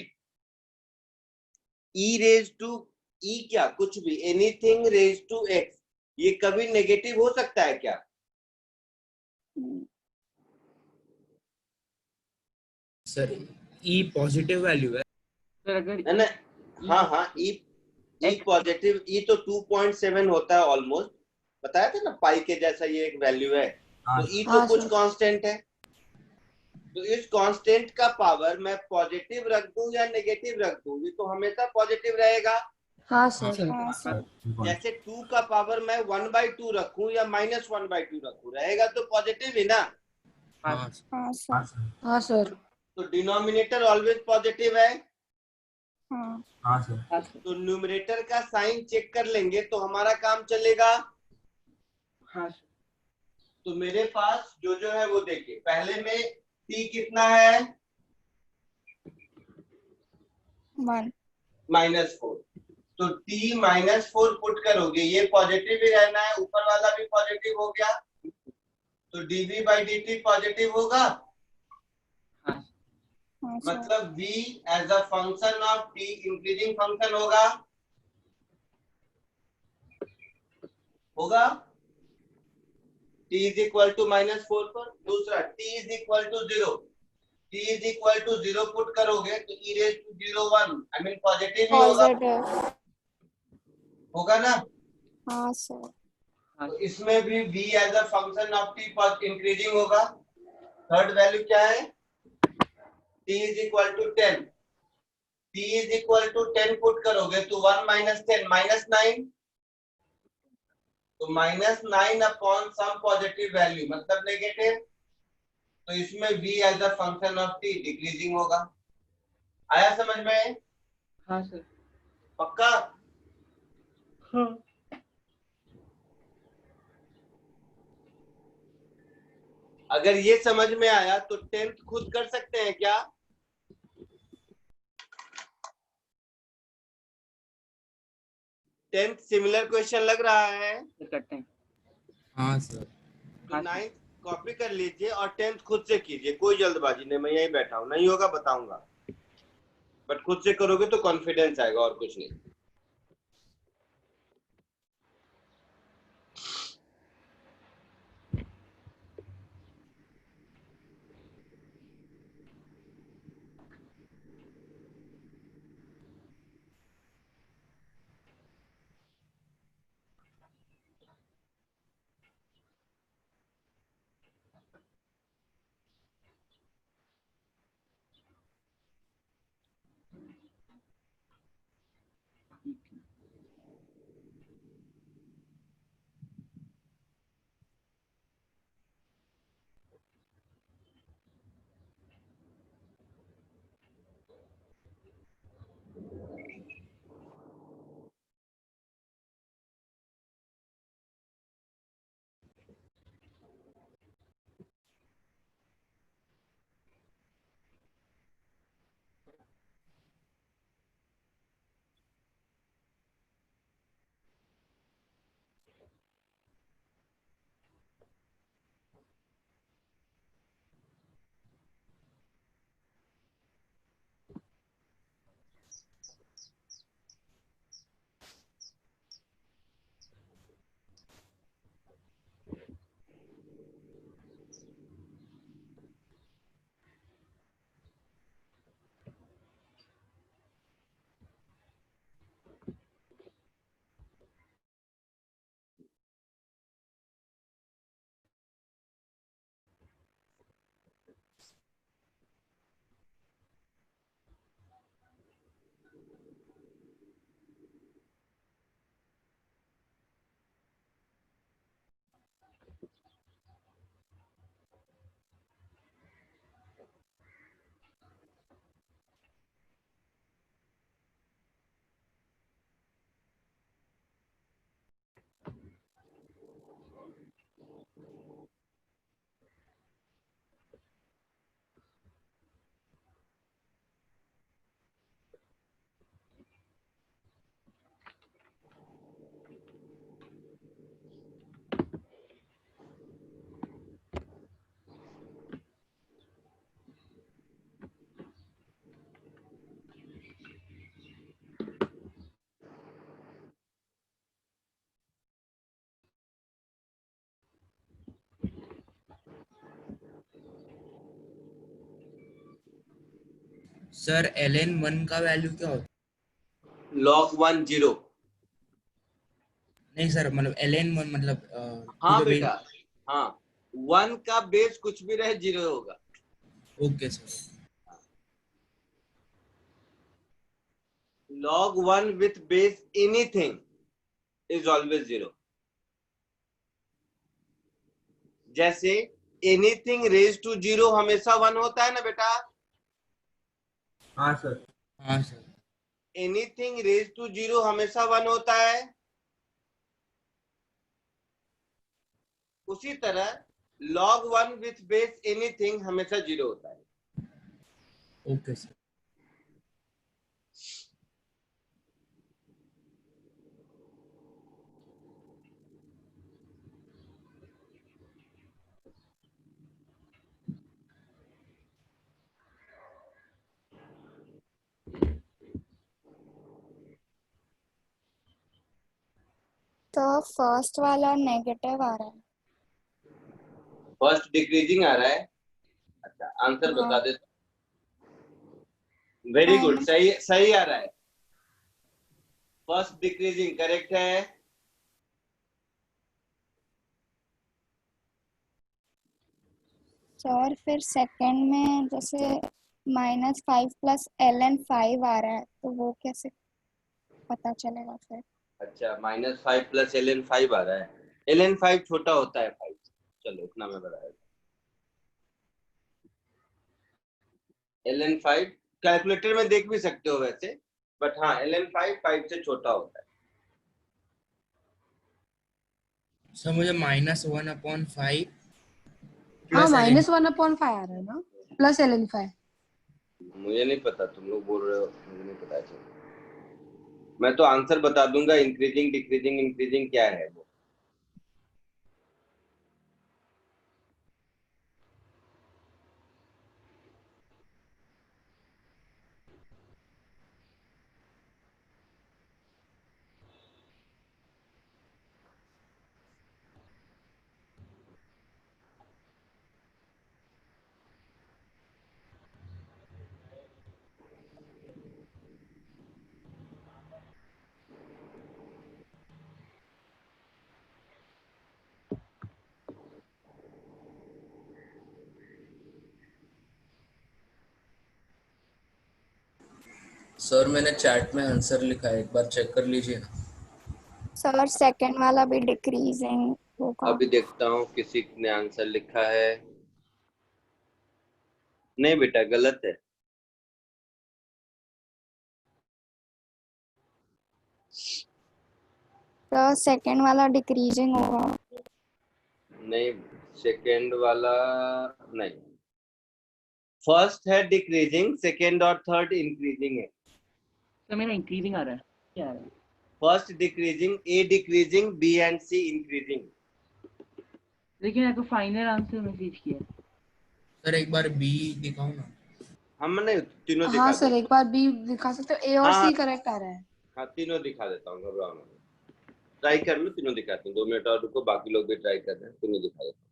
ई रेज टू ई, क्या कुछ भी, एनीथिंग रेज टू एक्स, ये कभी नेगेटिव हो सकता है क्या? सर ई पॉजिटिव वैल्यू है सर अगर है ना? हाँ हाँ, ई पॉजिटिव, ई तो 2.7 होता है ऑलमोस्ट, बताया था ना, पाई के जैसा ये एक वैल्यू है। तो ई तो कुछ कांस्टेंट है, तो इस कांस्टेंट का पावर मैं पॉजिटिव रख दूं या नेगेटिव रख दूं, ये तो हमेशा पॉजिटिव रहेगा। हाँ सर। हाँ सर। जैसे 2 का पावर मैं 1/2 रखूं या -1/2 रखूं, रहेगा तो पॉजिटिव ही ना। हाँ हाँ सर। हाँ सर। तो डिनोमिनेटर ऑलवेज पॉजिटिव है, हाँ। हाँ सर। तो न्यूमरेटर का साइन चेक कर लेंगे तो हमारा काम चलेगा। हाँ तो मेरे पास जो है वो देखिए, पहले में t कितना है? 1। -4, तो t -4 पुट करोगे, ये पॉजिटिव ही रहना है, ऊपर वाला भी पॉजिटिव हो गया, तो dv बाई dt पॉजिटिव होगा। हाँ हाँ सर। मतलब v as a function of t increasing function होगा, t इज इक्वल टू -4 पर। दूसरा t is equal to 0, t is equal to 0 put करोगे तो e raise to 0 1, I mean positive ही होगा, पॉजिटिव। होगा ना? हाँ सर। तो इसमें भी v as a function of t increasing होगा। थर्ड वैल्यू क्या है? t is equal to 10, t is equal to 10 put करोगे तो 1 माइनस 10 -9, तो -9 अपॉन सम पॉजिटिव वैल्यू मतलब नेगेटिव, तो इसमें v as a function of t decreasing होगा। आया समझ में? हाँ सर। पक्का? हाँ अगर ये समझ में आया तो 10th खुद कर सकते हैं क्या? टेंथ सिमिलर क्वेश्चन लग रहा है? करते हैं। हाँ सर। तो 9th कॉपी कर लीजिए और 10th खुद से कीजिए, कोई जल्दबाजी नहीं, मैं यही बैठा हूं, नहीं होगा बताऊंगा, बट खुद से करोगे तो कॉन्फिडेंस आएगा और कुछ नहीं। सर ln 1 का वैल्यू क्या होता है? log 1 0। नहीं सर, मतलब ln 1 मतलब to हाँ the बेटा, base। हाँ, 1 का बेस कुछ भी रहे 0 होगा। Okay sir. log 1 with base anything is always 0। जैसे एनीथिंग रेज टू 0 हमेशा 1 होता है ना बेटा। हाँ सर। हाँ सर। एनीथिंग रेज टू 0 हमेशा 1 होता है। उसी तरह log 1 with base anything हमेशा 0 होता है। Okay sir. तो फर्स्ट वाला नेगेटिव आ रहा है। फर्स्ट डिक्रीजिंग आ रहा है। अच्छा, आंसर हाँ। बता दे। वेरी गुड, माइनस सही सही आ रहा है। फर्स्ट डिक्रीजिंग करेक्ट है। सर फिर सेकंड में जैसे -5 प्लस ln 5 आ रहा है, तो वो कैसे पता चलेगा फिर? अच्छा, -5 प्लस ln 5 आ रहा है। ln 5 छोटा होता है 5। चलो इतना मैं बता देता हूँ। ln 5 कैलकुलेटर में देख भी सकते हो वैसे, बट हाँ ln 5 5 से छोटा होता है। सर मुझे -1/5 हाँ प्लस ln। -1/5 आ रहा है ना, प्लस ln 5। मुझे नहीं पता, तुम लोग बोल रहे हो, मुझे नहीं पता चल। मैं तो आंसर बता दूंगा, इंक्रीजिंग डिक्रीजिंग इंक्रीजिंग क्या है वो। सर मैंने चैट में आंसर लिखा है, एक बार चेक कर लीजिए ना। सर सेकंड वाला भी डिक्रीजिंग होगा। अभी देखता हूँ किसी ने आंसर लिखा है। नहीं बेटा, गलत है। तो सेकंड वाला डिक्रीजिंग होगा। नहीं, सेकंड वाला नहीं। फर्स्ट है डिक्रीजिंग, सेकंड और थर्ड इंक्रीजिंग है। तो मेरा इंक्रीजिंग आ रहा है, क्या आ रहा है? First decreasing, a decreasing, B and C increasing. देखिए मैंने तो फाइनल आंसर मैसेज किया। सर एक बार बी दिखाओ ना। हम नहीं, तीनों हाँ दिखा सर, दो। एक बार बी दिखा सकते हो, ए और हाँ सी करेक्ट आ रहा है। हाँ, तीनों दिखा देता हूँ, घबराओ मत। ट्राई कर लो, तीनों दिखाते हैं। 2 मिनट और रुको, बाकी लोग भी ट्राई कर रहे हैं, तीनों दिखा देता हूँ।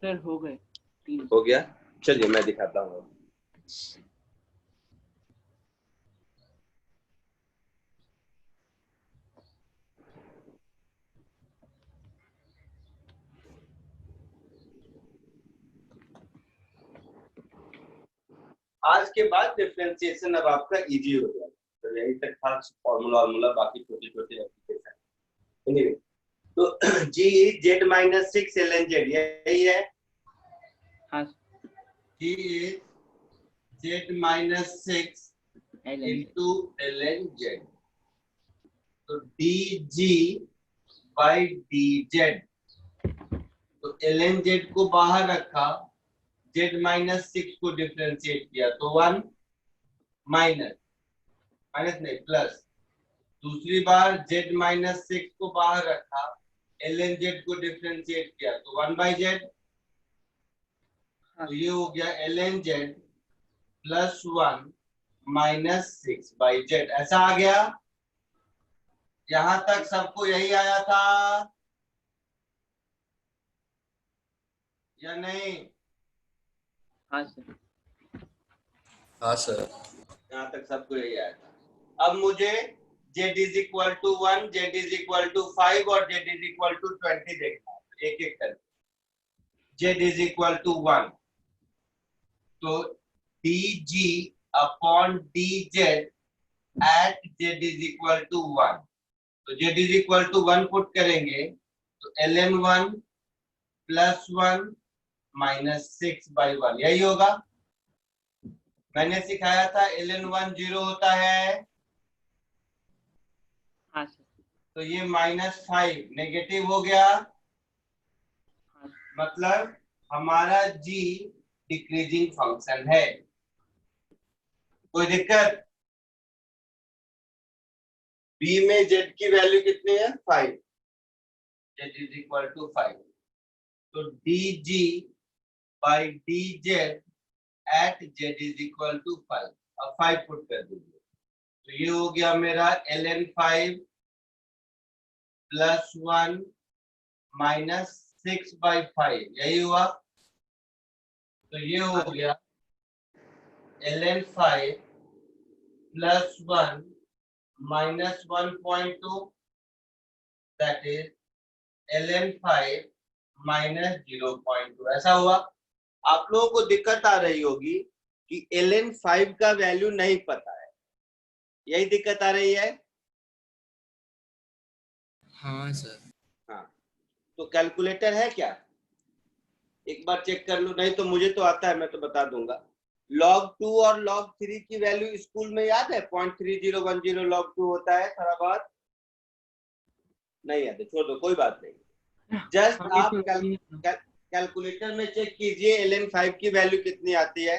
सर हो गए 3। हो गया। चलिए मैं दिखाता हूँ। आज के बाद डिफरेंशिएशन अब आपका इजी हो गया। तो यही तक था फॉर्मूला बाकी छोटे छोटे एप्लीकेशन। एनीवे, तो G Z minus 6 ln z यही है। हाँ G Z minus 6 into ln z। तो dg बाई dz, तो ln z को बाहर रखा, z माइनस 6 को डिफरेंशिएट किया तो 1 माइनस नहीं प्लस। दूसरी बार z माइनस 6 को बाहर रखा, ln z को डिफरेंशिएट किया तो 1 बाई z। तो ये हो गया ln z plus 1 minus 6 by z। ऐसा आ गया। यहां तक सबको यही आया था या नहीं? हाँ सर। हाँ सर। यहाँ तक सबको यही आया था। अब मुझे z is equal to 1, z is equal to 5 और z इज इक्वल टू 20 देखना है, एक एक करके। z इज इक्वल टू 1, तो dg upon dz at z is equal to 1। तो z is equal to 1 put करेंगे तो ln1 प्लस 1 माइनस 6 बाई 1 यही होगा। मैंने सिखाया था ln1 0 होता है, हाँ सर। तो ये -5 नेगेटिव हो गया। मतलब हमारा g डिक्रीजिंग फंक्शन है। कोई दिक्कत? b में z की वैल्यू कितनी है? 5, z इज इक्वल टू 5। तो dg by dz at z is equal to 5। अब 5 पुट कर दीजिए तो ये हो गया मेरा ln5 प्लस 1 माइनस 6 बाई 5 यही हुआ। तो ये हो गया ln5 plus 1 minus 1.2 that is ln5 minus 0.2 ऐसा हुआ। आप लोगों को दिक्कत आ रही होगी कि ln5 का वैल्यू नहीं पता है, यही दिक्कत आ रही है। हाँ सर। हाँ, तो कैलकुलेटर है क्या? एक बार चेक कर लो, नहीं तो मुझे तो आता है, मैं तो बता दूंगा। log 2 और log 3 की वैल्यू स्कूल में याद है? 0.3010 log 2 होता है। थोड़ा बहुत नहीं याद है, छोड़ दो, कोई बात नहीं। जस्ट आप कैलकुलेटर में चेक कीजिए ln5 की वैल्यू कितनी आती है।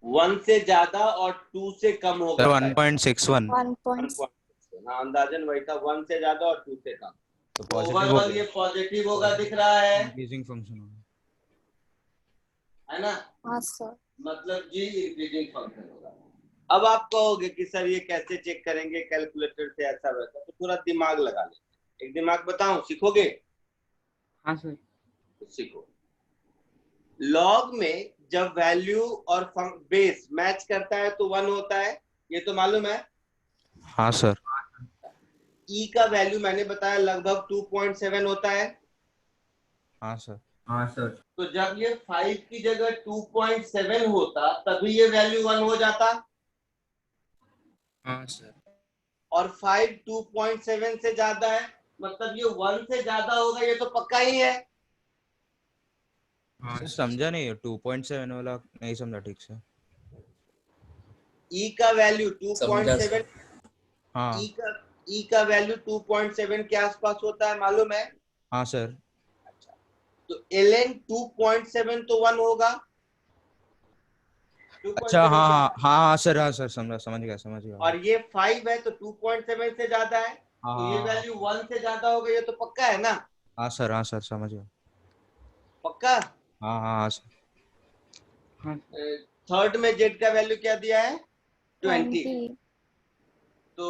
वन से ज्यादा और 2 से कम होगा। 1.61। 1.6। हाँ, अंदाजन वही था, 1 से ज्यादा और 2 से कम। तो तो ओवरऑल ये पॉजिटिव होगा, दिख रहा है इंक्रीजिंग फंक्शन है ना? हाँ सर। मतलब जी इंक्रीजिंग फंक्शन होगा। अब आप कहोगे कि सर ये कैसे चेक करेंगे कैलकुलेटर से, ऐसा वैसा, तो पूरा दिमाग लगा लें। एक दिमाग बताऊं, सीखोगे? हाँ सर। तो सीखो। लॉग में जब वैल्यू और बेस मैच करता है तो 1 होता है, ये तो मालूम है। हाँ सर। ई का वैल्यू मैंने बताया लगभग 2.7 होता है। हाँ सर। हाँ सर। तो जब ये 5 की जगह 2.7 होता तभी ये वैल्यू 1 हो जाता। हाँ सर। और 5 2.7 से ज्यादा है, मतलब ये 1 से ज्यादा होगा, ये तो पक्का ही है। हाँ सर सर। समझा नहीं, 2.7 वाला नहीं समझा ठीक से। ई का वैल्यू समझा 2.7, सर। हाँ। ई का वैल्यू 2.7 के आसपास होता है, मालूम है। हाँ सर। तो ln 2.7 तो 1 होगा। अच्छा, हाँ हाँ हाँ हाँ सर, हाँ सर, समझ गया। और ये 5 है तो 2.7 से ज्यादा है, तो ये हाँ वैल्यू 1 से ज्यादा होगा, ये तो पक्का है ना? हाँ सर, समझ गया। पक्का। हाँ हाँ हाँ सर। हाँ। थर्ड में जेड का वैल्यू क्या दिया है? 20। तो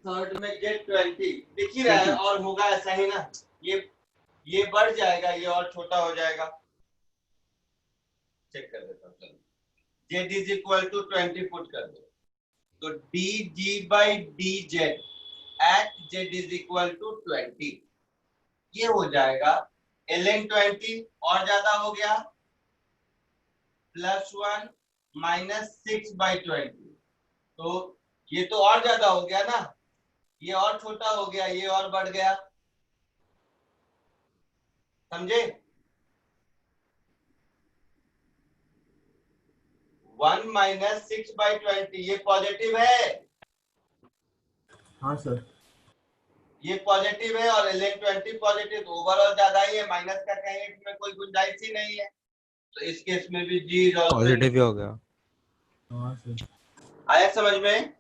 थर्ड में गेट 20 दिख ही रहा है, और होगा ऐसा ही ना, ये बढ़ जाएगा, ये और छोटा हो जाएगा। चेक कर देता हूँ, चलो z is equal to 20 put कर दो, तो dg by dz at z is equal to 20, ये हो जाएगा ln 20 और ज्यादा हो गया +1 माइनस 6 बाई 20, तो ये तो और ज्यादा हो गया ना, ये और छोटा हो गया, ये और बढ़ गया, समझे? 1 माइनस 6 बाई 20 ये पॉजिटिव है। हाँ सर। ये पॉजिटिव है और ln 20 पॉजिटिव, तो ओवरऑल ज्यादा ही है, माइनस का कहीं इसमें कोई गुंजाइश ही नहीं है, तो इस केस में भी g इज ऑल्सो पॉजिटिव ही हो गया। हाँ सर। आया समझ में?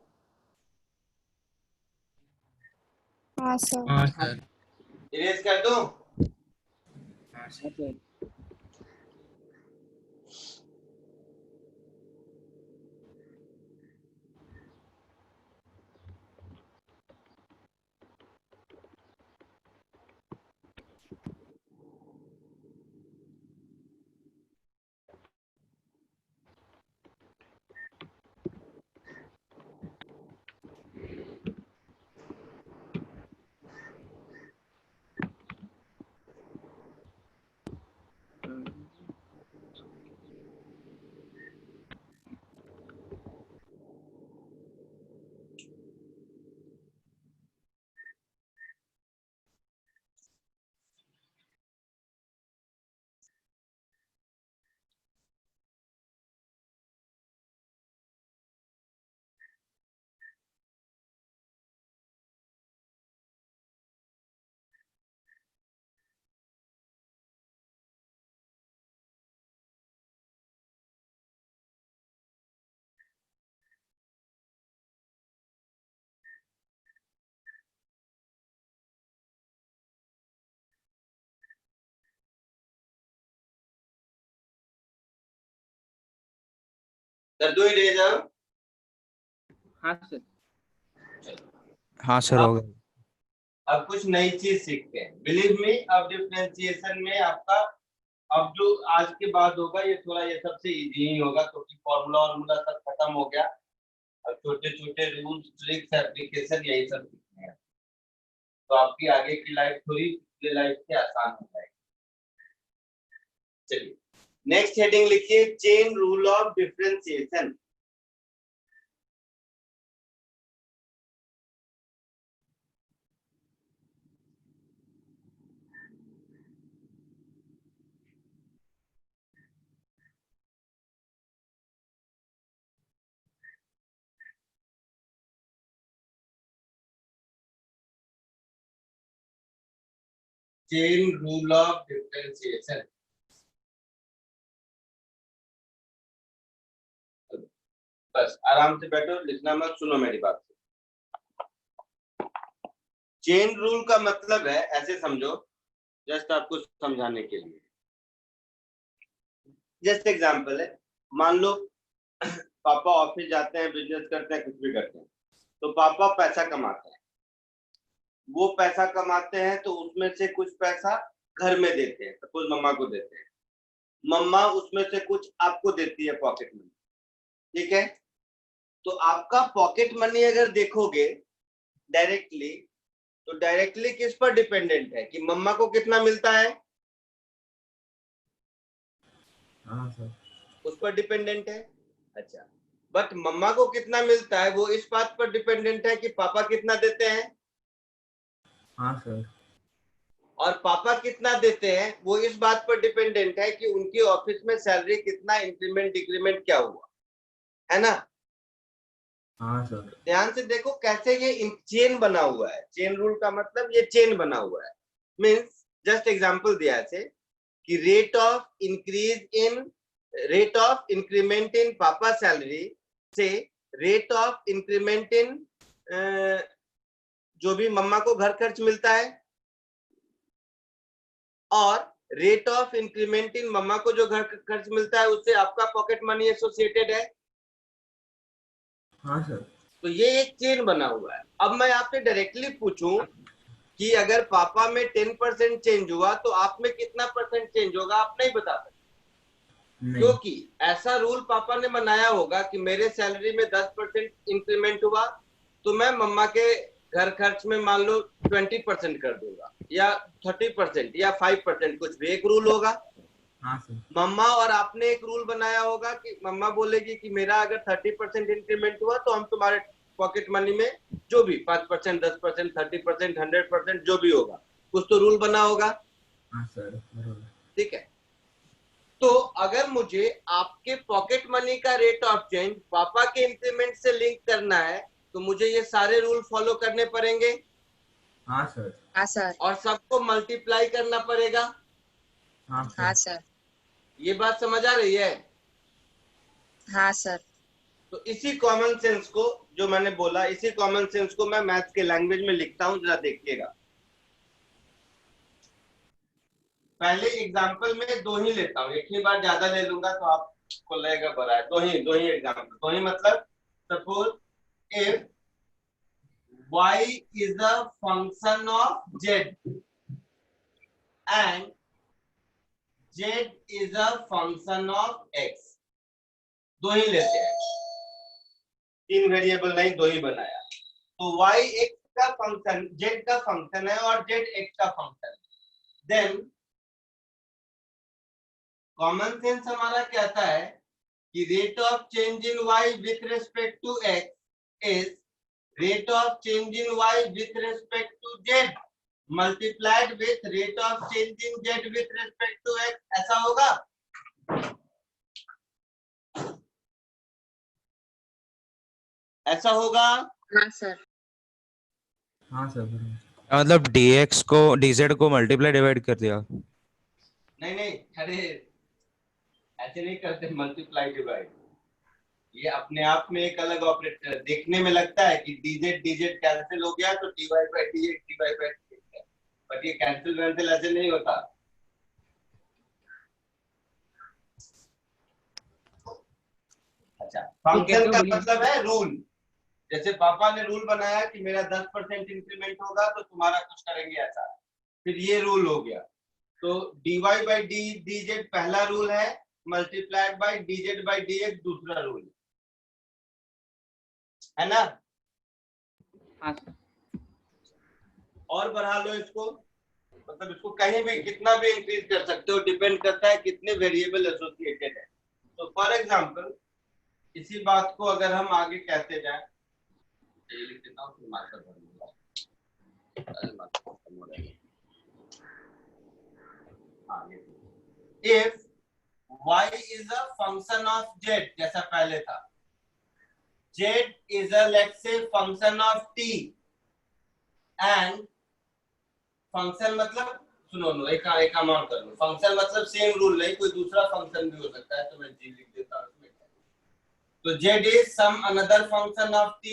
हाँ सर। हाँ सर। इरेज कर दूं? हाँ सर। कर दूं इरेज? हाँ सर। हाँ सर हो गया। अब कुछ नई चीज सीखते हैं, बिलीव मी, अब डिफरेंशिएशन में आपका अब जो आज के बाद होगा ये थोड़ा, ये सबसे इजी ही होगा, क्योंकि फॉर्मूला वॉर्मूला सब खत्म हो गया, अब छोटे छोटे रूल्स ट्रिक्स एप्लीकेशन यही सब सीखने हैं, तो आपकी आगे की लाइफ थोड़ी पिछले लाइफ से आसान हो जाएगी। चलिए नेक्स्ट हेडिंग लिखिए, chain rule of differentiation. Chain rule of differentiation. बस आराम से बैठो, लिखना मत, सुनो मेरी बात। चेन रूल का मतलब है, ऐसे समझो, जस्ट आपको समझाने के लिए, जस्ट एग्जांपल है, मान लो पापा ऑफिस जाते हैं, बिजनेस करते हैं, कुछ भी करते हैं, तो पापा पैसा कमाते हैं, वो पैसा कमाते हैं तो उसमें से कुछ पैसा घर में देते हैं, सपोज मम्मा को देते हैं, मम्मा उसमें से कुछ आपको देती है पॉकेट मनी, ठीक है? तो आपका पॉकेट मनी अगर देखोगे डायरेक्टली, तो डायरेक्टली किस पर डिपेंडेंट है कि मम्मा को कितना मिलता है? हाँ सर। उस पर डिपेंडेंट है। अच्छा, बट मम्मा को कितना मिलता है वो इस बात पर डिपेंडेंट है कि पापा कितना देते हैं। हाँ सर। और पापा कितना देते हैं वो इस बात पर डिपेंडेंट है कि उनकी ऑफिस में सैलरी कितना, इंक्रीमेंट डिक्रीमेंट क्या हुआ, है ना? हाँ सर। ध्यान से देखो कैसे ये चेन बना हुआ है। चेन रूल का मतलब ये चेन बना हुआ है, मीन्स जस्ट एग्जांपल दिया है कि रेट ऑफ इंक्रीमेंट इन पापा सैलरी से रेट ऑफ इंक्रीमेंट इन जो भी मम्मा को घर खर्च मिलता है, और रेट ऑफ इंक्रीमेंट इन मम्मा को जो घर खर्च मिलता है उससे आपका पॉकेट मनी एसोसिएटेड है। हाँ सर। तो ये एक चेन बना हुआ है। अब मैं आपसे डायरेक्टली पूछूं कि अगर पापा में 10% चेंज हुआ तो आप में कितना परसेंट चेंज होगा, आप नहीं बता सकते, नहीं। क्योंकि ऐसा रूल पापा ने बनाया होगा कि मेरे सैलरी में 10% इंक्रीमेंट हुआ तो मैं मम्मा के घर खर्च में मान लो 20% कर दूंगा, या 30% या 5%, कुछ भी एक रूल होगा। हाँ सर। मम्मा और आपने एक रूल बनाया होगा कि मम्मा बोलेगी कि मेरा अगर 30% इंक्रीमेंट हुआ तो हम तुम्हारे पॉकेट मनी में जो भी 5%, 10%, 30%, 100% जो भी होगा, कुछ तो रूल बना होगा। हाँ सर बरोबर। ठीक है, तो अगर मुझे आपके पॉकेट मनी का रेट ऑफ चेंज पापा के इंक्रीमेंट से लिंक करना है तो मुझे ये सारे रूल फॉलो करने पड़ेंगे। हाँ सर। हाँ सर। और सबको मल्टीप्लाई करना पड़ेगा। हाँ हाँ सर। सर। ये बात समझ आ रही है? हाँ सर। तो इसी कॉमन सेंस को, जो मैंने बोला, इसी कॉमन सेंस को मैं मैथ्स के लैंग्वेज में लिखता हूं, जरा देखिएगा। पहले एग्जांपल में दो ही लेता हूं, एक ही बार ज्यादा ले लूंगा तो आपको लगेगा बड़ा है। दो ही एग्जांपल, दो ही मतलब suppose if y is a function of z and z is a function of x, दो ही लेते हैं, तीन वेरिएबल नहीं, दो ही बनाया। तो y x का फंक्शन z का फंक्शन है और z x का फंक्शन है। देन कॉमन सेंस हमारा कहता है कि rate of change in y with respect to x is rate of change in y with respect to z multiplied with rate of change in z with respect to x, ऐसा होगा। ऐसा होगा। हाँ sir. हाँ sir बरोबर। मतलब dx को dz को मल्टीप्लाई डिवाइड कर दिया। नहीं नहीं, अरे ऐसे नहीं करते मल्टीप्लाई डिवाइड, ये अपने आप में एक अलग ऑपरेटर। देखने में लगता है कि dz dz कैंसिल हो गया तो dy by dx dy by dx है, बट ये कैंसिल वैंसिल ऐसे नहीं होता। अच्छा, फंक्शन का मतलब है रूल। जैसे पापा ने रूल बनाया कि मेरा 10% इंक्रीमेंट होगा तो तुम्हारा कुछ करेंगे ऐसा, फिर ये रूल हो गया। तो dy by dz पहला रूल है, multiplied by dz by dx दूसरा रूल है ना। हाँ सर। और बढ़ा लो इसको, मतलब इसको कहीं भी कितना भी इंक्रीज कर सकते हो, डिपेंड करता है कितने वेरिएबल एसोसिएटेड है। तो फॉर एग्जांपल इसी बात को अगर हम आगे कहते जाएं, ये लिख देता हूं, फिर मार्कर भर दूंगा। If y is a function of z, जैसा पहले था, z is a let's say function of t and function मतलब सुनो नो, एक काम और कर लो। फंक्शन मतलब सेम रूल नहीं, कोई दूसरा फंक्शन भी हो सकता है, तो मैं जी लिख देता हूं इसमें। तो z is some another function of t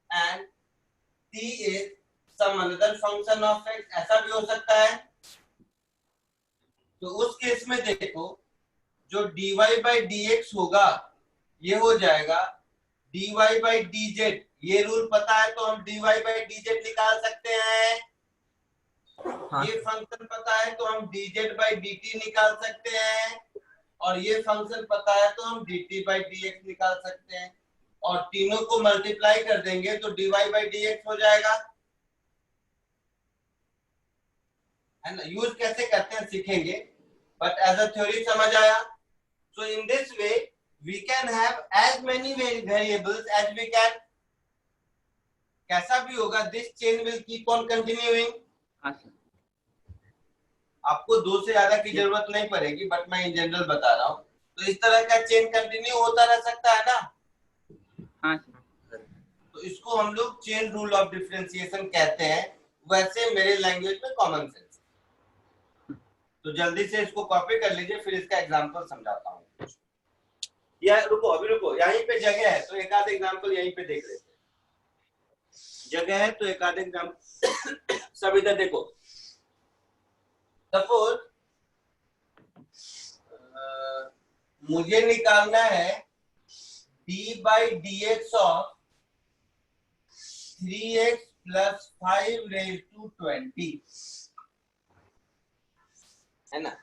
and t is some another function of x, ऐसा भी हो सकता है। तो उस केस में देखो, जो dy by dx होगा ये हो जाएगा dy by dz। ये रूल पता है तो हम dy by dz निकाल सकते हैं। हाँ ये फंक्शन पता है तो हम dz by dt निकाल सकते हैं, और ये फंक्शन पता है तो हम dt by dx निकाल सकते हैं, और तीनों को मल्टीप्लाई कर देंगे तो dy by dx हो जाएगा, है ना। यूज कैसे करते हैं सीखेंगे, बट एज अ थ्योरी समझ आया। So in this way we can have as many variables as we can, कैसा भी होगा, this chain will keep on continuing. हाँ सर। आपको दो से ज्यादा की जरूरत नहीं पड़ेगी, बट मैं इन जनरल बता रहा हूँ। तो इस तरह का चेन कंटिन्यू होता रह सकता है ना। हाँ सर। तो इसको हम लोग चेन रूल ऑफ डिफरेंशिएशन कहते हैं, वैसे मेरे लैंग्वेज में कॉमन सेंस। तो जल्दी से इसको कॉपी कर लीजिए, फिर इसका एग्जांपल समझाता हूँ। या रुको, अभी रुको, यहीं पे जगह है तो एक आध एग्जांपल यहीं पे देख लेते हैं। जगह है तो एक आध एग्जांपल सब इधर देखो। सपोज मुझे निकालना है d by dx of 3x plus 5 raised to 20 है ना।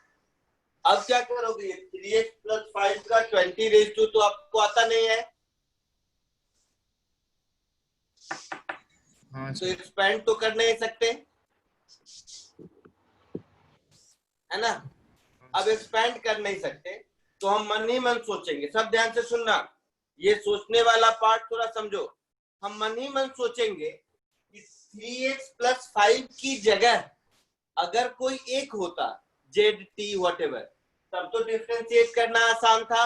अब क्या करोगे, 3x plus 5 का 20 raised to तो आपको आता नहीं है, हाँ तो सर। एक्सपेंड तो कर नहीं सकते है ना। अब एक्सपेंड कर नहीं सकते तो हम मन ही मन सोचेंगे। सब ध्यान से सुनना, ये सोचने वाला पार्ट थोड़ा समझो। हम मन ही मन सोचेंगे कि 3x plus 5 की जगह अगर कोई एक होता जेड टी वट एवर, तब तो डिफ्रेंशिएट करना आसान था।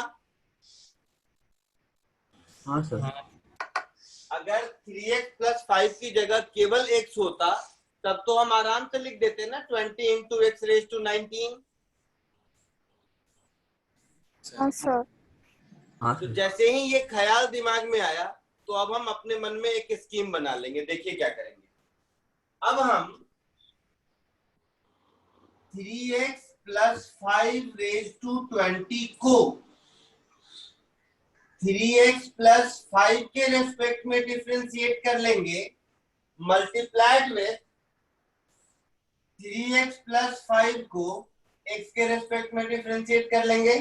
हाँ सर। अगर 3x plus 5 की जगह केवल x होता तब तो हम आराम से लिख देते ना 20 into x raised to 19। हाँ सर। तो जैसे ही ये ख्याल दिमाग में आया तो अब हम अपने मन में एक स्कीम बना लेंगे। देखिए क्या करेंगे, अब हम 3x plus 5 raised to 20 को 3x plus 5 के रेस्पेक्ट में डिफरेंशिएट कर लेंगे, मल्टीप्लाइड में 3x plus 5 को x के रेस्पेक्ट में डिफरेंशिएट कर लेंगे।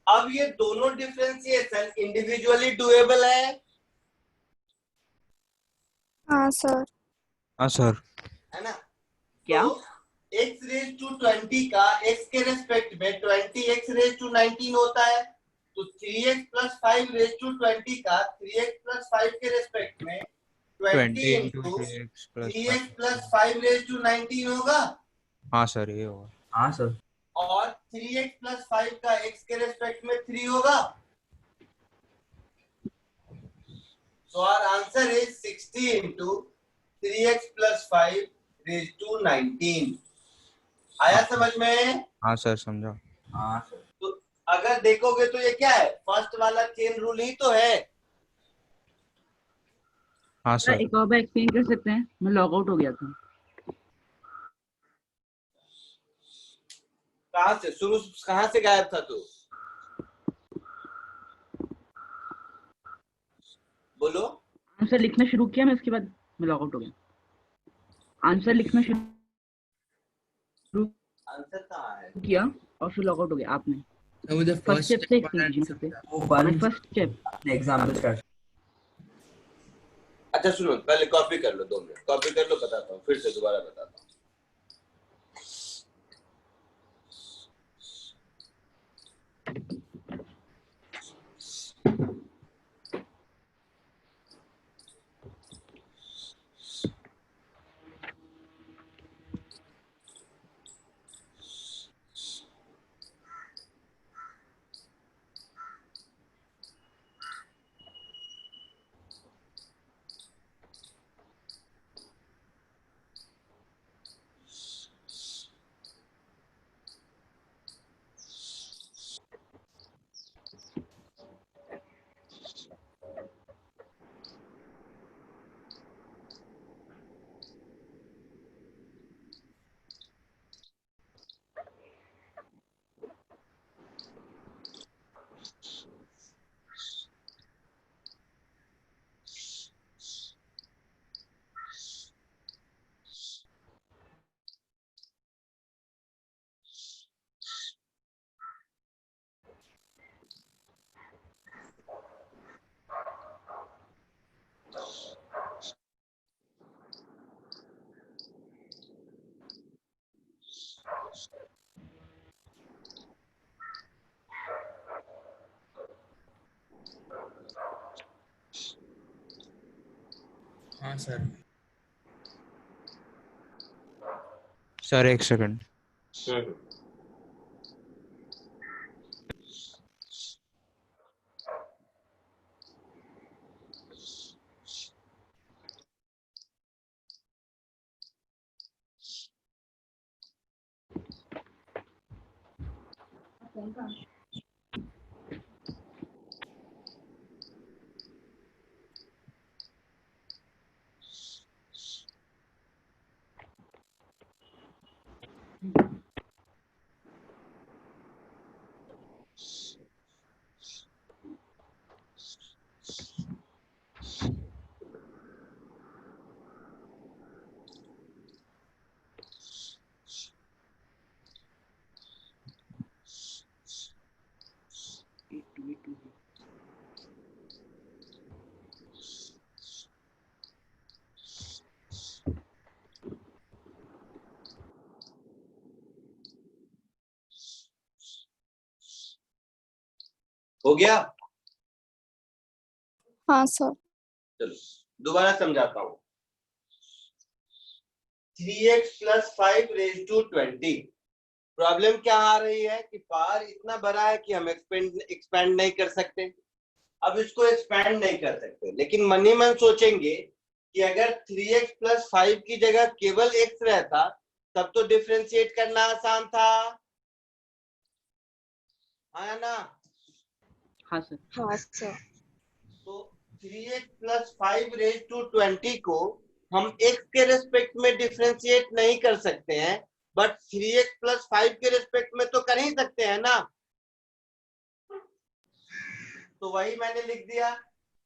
अब ये दोनों डिफरेंशिएशन इंडिविजुअली डुएबल है। हाँ सर। हाँ सर। है ना। क्या? तो x रेज टू 20 का x के रेस्पेक्ट में 20x रेज टू 19 होता है, तो 3x plus 5 रेज टू 20 का 3x plus 5 के रेस्पेक्ट में 20 into 3x plus 5 raise to 19 होगा। हाँ सर, ये होगा। हाँ सर। और 3x plus 5 का x के रेस्पेक्ट में 3 होगा। So our answer is 60 into 3x plus 5 raised to 19। आया समझ में? हाँ सर, समझा। हाँ सर। तो अगर देखोगे तो ये क्या है, फर्स्ट वाला चेन रूल ही तो है। हाँ सर। एक और बार एक्सप्लेन कर सकते हैं? मैं लॉग आउट हो गया था। कहां से शुरू, कहां से गायब था तू? बोलो। आंसर लिखना शुरू किया मैं, उसके बाद मैं लॉग आउट हो गया। आंसर लिखना शुरू आंसर कहाँ है? किया और फिर लॉग आउट हो गया आपने। तो मुझे फर्स्ट स्टेप से एक्सप्लेन कीजिए सकते हैं। First step example start. अच्छा सुनो, पहले कॉपी कर लो, 2 मिनट कॉपी कर लो, बताता हूँ, फिर से दोबारा बताता हूँ। हाँ सर। सर, एक सेकंड। हो गया? हाँ सर। चलो दोबारा समझाता हूँ। 3x + 5 raise to 20। प्रॉब्लम क्या आ रही है कि पावर इतना बड़ा है कि हम एक्सपेंड नहीं कर सकते। अब इसको एक्सपेंड नहीं कर सकते, लेकिन मन ही मन सोचेंगे कि अगर 3x + 5 की जगह केवल x रहता तब तो डिफरेंशिएट करना आसान था, है ना? हाँ सर। हाँ सर। तो 3x + 5 रेज़ टू 20 को हम x के रेस्पेक्ट में डिफरेंशिएट नहीं कर सकते हैं, बट 3x + 5 के रेस्पेक्ट में तो कर ही सकते हैं ना। तो वही मैंने लिख दिया,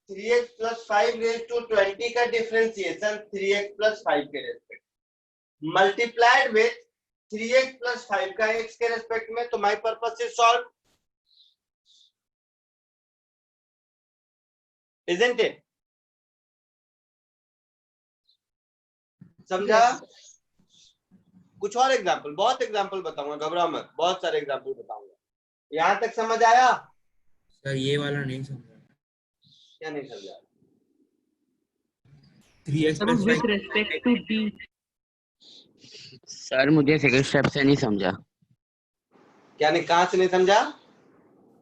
3x + 5 रेज़ टू 20 का डिफरेंशिएशन 3x + 5 के रेस्पेक्ट मल्टीप्लाइड विथ 3x + 5 का x के रेस्पेक्ट में। तो my purpose is solve, isn't it? समझा? कुछ और एग्जांपल, बहुत एग्जांपल बताऊंगा, घबराओ मत, बहुत सारे एग्जांपल बताऊंगा। यहां तक समझ आया? सर ये वाला नहीं समझा। क्या नहीं समझा? 3x sir + with 5 respect to d. Sir मुझे सेकंड स्टेप से नहीं समझा। क्या नहीं, कहां से नहीं समझा?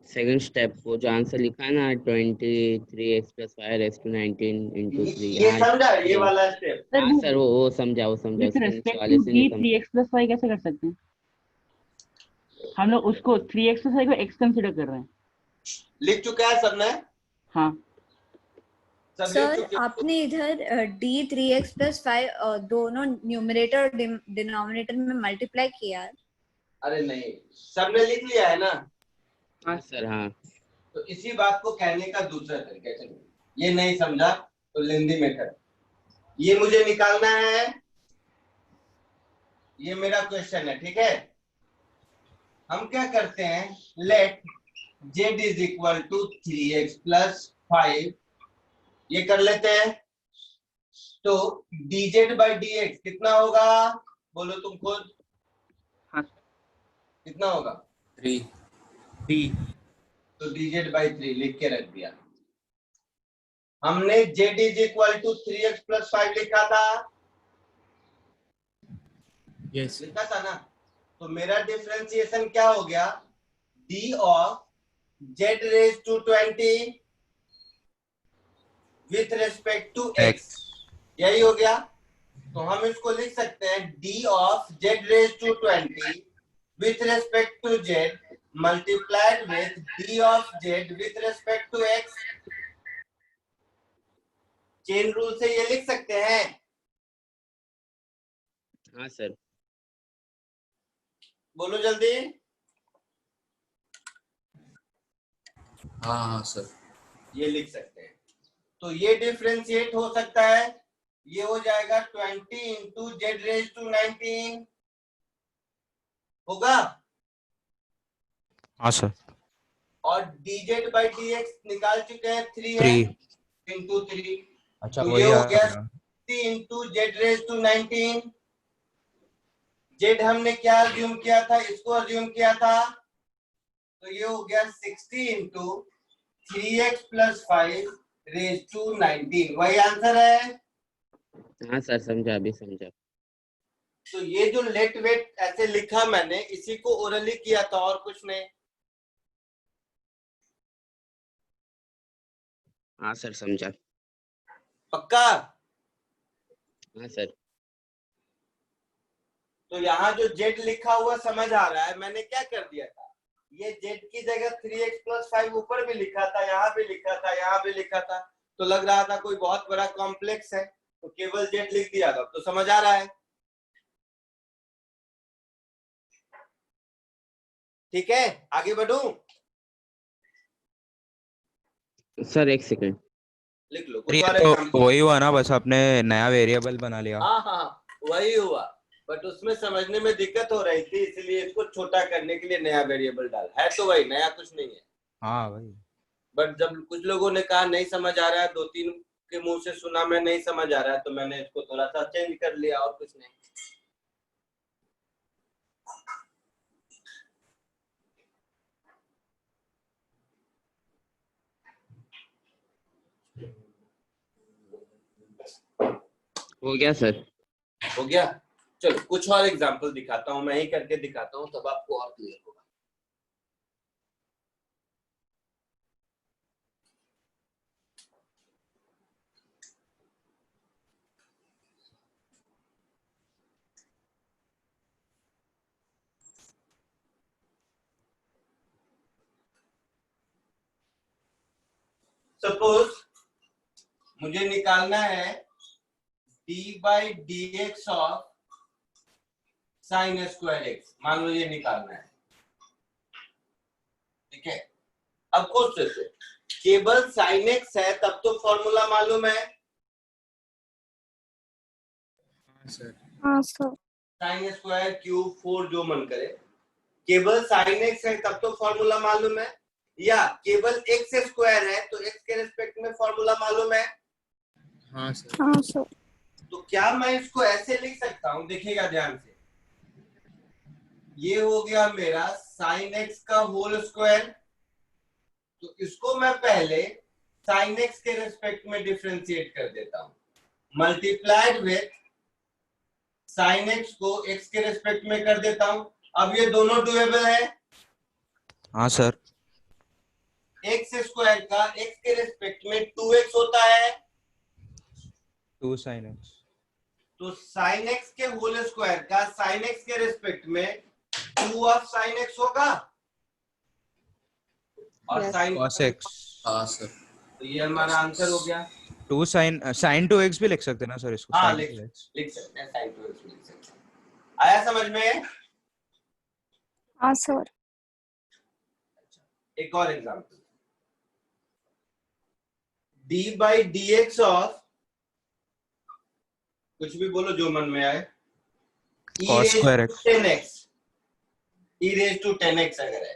सेकंड स्टेप वो जो आंसर लिखा है ना 23x + 5 रेज़ टू 19 × 3। ये हाँ समझा ये वाला स्टेप? सर हाँ सर वो समझा विथ उसके नीचे रेस्पेक्ट वाले टू से डी नहीं समझा। 3x + 5 कैसे कर सकते हैं? हम लोग उसको 3x + 5 को x कंसीडर कर रहे हैं। लिख चुका है सबने? हाँ सब लिख सर चुके हो? आपने इधर d 3x + 5 दोनों न्यूमरेटर और डिनोमिनेटर में मल्टीप्लाई किया है। अरे नहीं, सबने लिख लिया है ना? हाँ सर हाँ। तो इसी बात को कहने का दूसरा तरीका, चलो ये नहीं समझा तो लेंदी मेथड, ये मुझे निकालना है, ये मेरा क्वेश्चन है, ठीक है? हम क्या करते हैं, लेट z = 3x + 5 ये कर लेते हैं। तो dz/dx कितना होगा, बोलो तुम खुद, हाँ कितना होगा? 3। तो dz/3 लिख के रख दिया। हमने z = 3x + 5 लिखा था, यस लिखा था ना? तो मेरा डिफरेंशिएशन क्या हो गया, d of z⁻20 with respect to x, यही हो गया। तो हम इसको लिख सकते हैं d of z⁻20 with respect to z multiplied with d of z with respect to x। Chain rule से ये लिख सकते हैं। हाँ सर। बोलो जल्दी। हाँ हाँ सर। ये लिख सकते हैं। तो ये डिफरेंशिएट हो सकता है, ये हो जाएगा 20 × z⁻19 होगा। हाँ सर। और dz/dx निकाल चुके हैं, 3 है 3 × 3। अच्छा तो वही ये हो आ गया गया। 3 × z⁻19। z हमने क्या अज्यूम किया था, इसको अज्यूम किया था, तो ये हो गया 60 × 3x + 5 रेज़ टू 19, वही आंसर है। हाँ सर समझा, अभी समझा। तो ये जो लेट वेट ऐसे लिखा मैंने, इसी को ओरली किया था और कुछ नहीं। हाँ सर समझा। पक्का? हाँ सर। तो यहाँ जो z लिखा हुआ समझ आ रहा है, मैंने क्या कर दिया था, ये z की जगह 3x + 5 ऊपर भी लिखा था, यहाँ भी लिखा था, यहाँ भी लिखा था, तो लग रहा था कोई बहुत बड़ा कॉम्प्लेक्स है, तो केवल z लिख दिया था। तो समझ आ रहा है? ठीक है, आगे बढ़ूं? सर एक सेकंड। लिख लो ये कुछ और तो एग्जांपल। वही हुआ ना, बस आपने नया वेरिएबल बना लिया। हाँ वही हुआ, बट उसमें समझने में दिक्कत हो रही थी, इसलिए इसको छोटा करने के लिए नया वेरिएबल डाला है। तो वही, नया कुछ नहीं है। हाँ भाई। बट जब कुछ लोगों ने कहा नहीं समझ आ रहा है, 2-3 के मुंह से सुना मैं नहीं समझ आ रहा है, तो मैंने इसको थोड़ा सा चेंज कर लिया, और कुछ नहीं। हो गया सर। हो गया। चलो कुछ और एग्जांपल दिखाता हूं, मैं ही करके दिखाता हूं तब आपको और क्लियर होगा। सपोज मुझे निकालना है d by D X of sine square x, मान लो ये निकालना है, ठीक है। अब क्वेश्चन से केवल साइन एक्स है तब तो फॉर्मूला मालूम है, हाँ सर। हाँ सर। साइन स्क्वायर क्यूब 4 जो मन करे, केवल साइन एक्स है तब तो फॉर्मूला मालूम है, या केवल एक्स स्क्वायर है तो एक्स के रिस्पेक्ट में फॉर्मूला मालूम है। हाँ सर। हाँ सर। तो क्या मैं इसको ऐसे लिख सकता हूं, देखिएगा ध्यान से, ये हो गया मेरा साइन एक्स का होल स्क्वायर, तो इसको मैं पहले साइन एक्स के रिस्पेक्ट में डिफरेंशिएट कर देता हूं, मल्टीप्लाइड विथ साइन एक्स को एक्स के रिस्पेक्ट में कर देता हूं। अब ये दोनों डुएबल है। हाँ सर। एक्स स्क्वायर का एक्स के रिस्पेक्ट में 2x होता है, 2 sin x। तो साइन एक्स के होल स्क्वायर का साइन एक्स के रिस्पेक्ट में 2 ऑफ साइन एक्स होगा, और साइन cos x। हाँ सर। तो ये हमारा आंसर हो गया। 2 sin 2x भी लिख सकते हैं ना सर इसको? हाँ sin लिख 2x। सकते हैं, साइन 2x लिख सकते हैं। आया समझ में? हाँ सर। एक और example, d by D X of, कुछ भी बोलो जो मन में आए, cos square x। 10x, e raise to 10x अगर है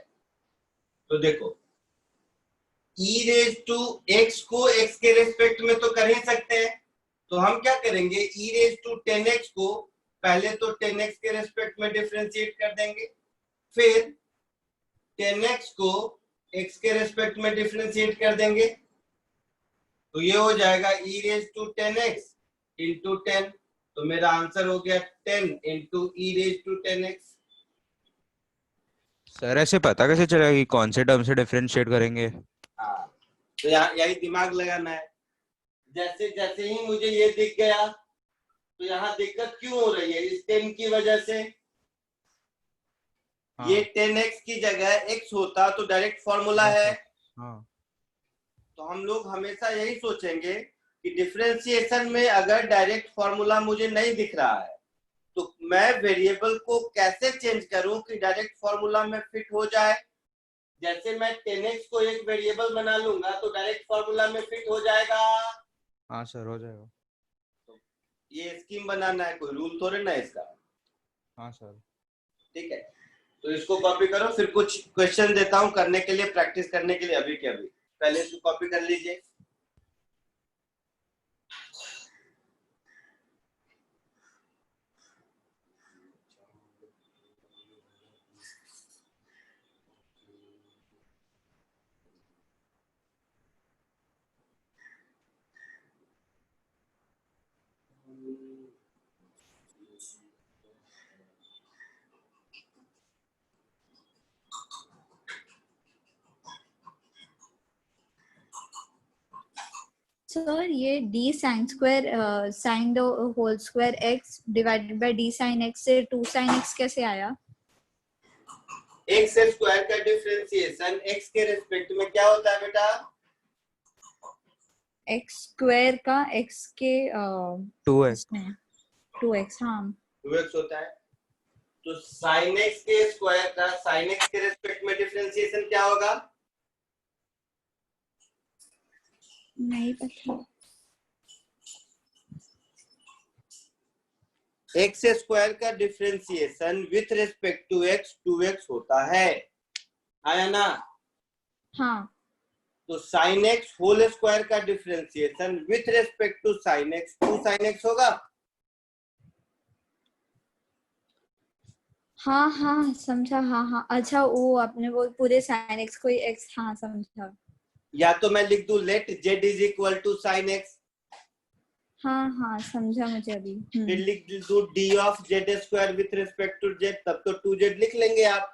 तो देखो e रेज टू x को x के रेस्पेक्ट में तो कर ही सकते हैं, तो हम क्या करेंगे, e रेज टू 10x को पहले तो 10x के रेस्पेक्ट में डिफरेंशिएट कर देंगे, फिर 10x को x के रेस्पेक्ट में डिफरेंशिएट कर देंगे, तो ये हो जाएगा e raise to 10x into 10, तो मेरा आंसर हो गया 10 into e raise to 10x। Sir ऐसे पता कैसे चलेगा कि कौन से टर्म से डिफरेंशिएट करेंगे? हाँ, तो यहाँ यही दिमाग लगाना है। जैसे जैसे ही मुझे ये दिख गया तो यहाँ दिक्कत क्यों हो रही है, इस 10 की वजह से। हाँ। ये 10x की जगह x होता तो डायरेक्ट फॉर्मूला है। हाँ। तो हम लोग हमेशा यही सोचेंगे कि डिफरेंशिएशन में अगर डायरेक्ट फॉर्मूला मुझे नहीं दिख रहा है तो मैं वेरिएबल को कैसे चेंज करूं कि डायरेक्ट फॉर्मूला में फिट हो जाए। जैसे मैं 10x को एक वेरिएबल बना लूंगा तो डायरेक्ट फॉर्मूला में फिट हो जाएगा। हाँ सर हो जाएगा। तो ये स्कीम बनाना है, कोई रूल थोड़े ना इसका। हाँ सर। ठीक है, तो इसको कॉपी करो, फिर कुछ क्वेश्चन देता हूं करने के लिए, प्रैक्टिस करने के लिए अभी के अभी। पहले इसको कॉपी कर लीजिए। सर ये d sin square sin the whole square x divided by d sin x से 2 sin x कैसे आया? एक्स स्क्वायर का डिफरेंशिएशन एक्स के रिस्पेक्ट में क्या होता है बेटा? x स्क्वायर का x के 2x। 2x। हाँ 2x होता है, तो sin x के स्क्वायर का sin x के रिस्पेक्ट में डिफरेंशिएशन क्या होगा? नहीं पता। एक्स स्क्वायर का differentiation with respect to x 2x होता है, आया ना? हाँ तो sin x होल स्क्वायर का differentiation with respect to sin x 2 sin x होगा। हाँ हाँ समझा। हाँ हाँ अच्छा, वो आपने वो पूरे sin x को x, हाँ समझा। या तो मैं लिख दूं let z is equal to sin x, हाँ हाँ समझा मुझे अभी। फिर लिख दो d of z square with respect to z, तब तो 2z लिख लेंगे आप।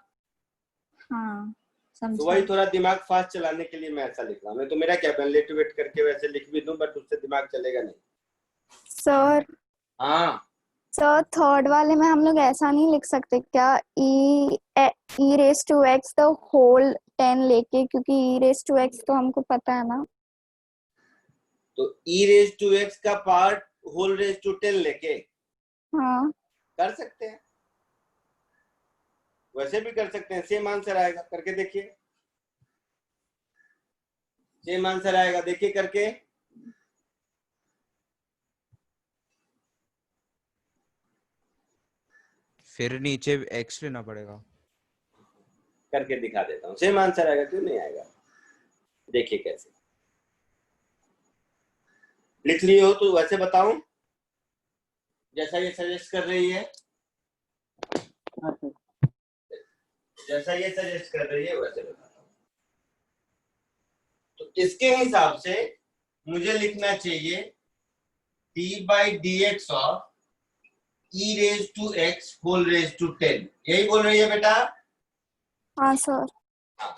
हाँ तो समझा। वही थोड़ा दिमाग फास्ट चलाने के लिए मैं ऐसा लिख रहा हूँ। मैं तो मेरा क्या लेट वेट करके वैसे लिख भी दूं, बट उससे दिमाग चलेगा नहीं। सर हाँ सर थर्ड वाले में हम लोग ऐसा नहीं लिख सकते क्या, E raise to X the whole 10 लेके, क्योंकि ई रेस टू एक्स तो हमको पता है ना। तो ई रेज टू एक्स का पार्ट होल रेज टू 10 लेके हाँ कर सकते हैं, वैसे भी कर सकते हैं, सेम आंसर आएगा। करके देखिए, सेम आंसर आएगा, देखिए करके। फिर नीचे x लेना पड़ेगा। करके दिखा देता हूँ, सेम आंसर आएगा, क्यों नहीं आएगा। देखिए कैसे लिख लिए हो तो वैसे बताऊं, जैसा ये सजेस्ट कर रही है, जैसा ये सजेस्ट कर रही है वैसे बताता हूं। तो इसके हिसाब से मुझे लिखना चाहिए d by dx of e raise to x whole raise to 10। यही बोल रही है बेटा? हाँ सर। हाँ।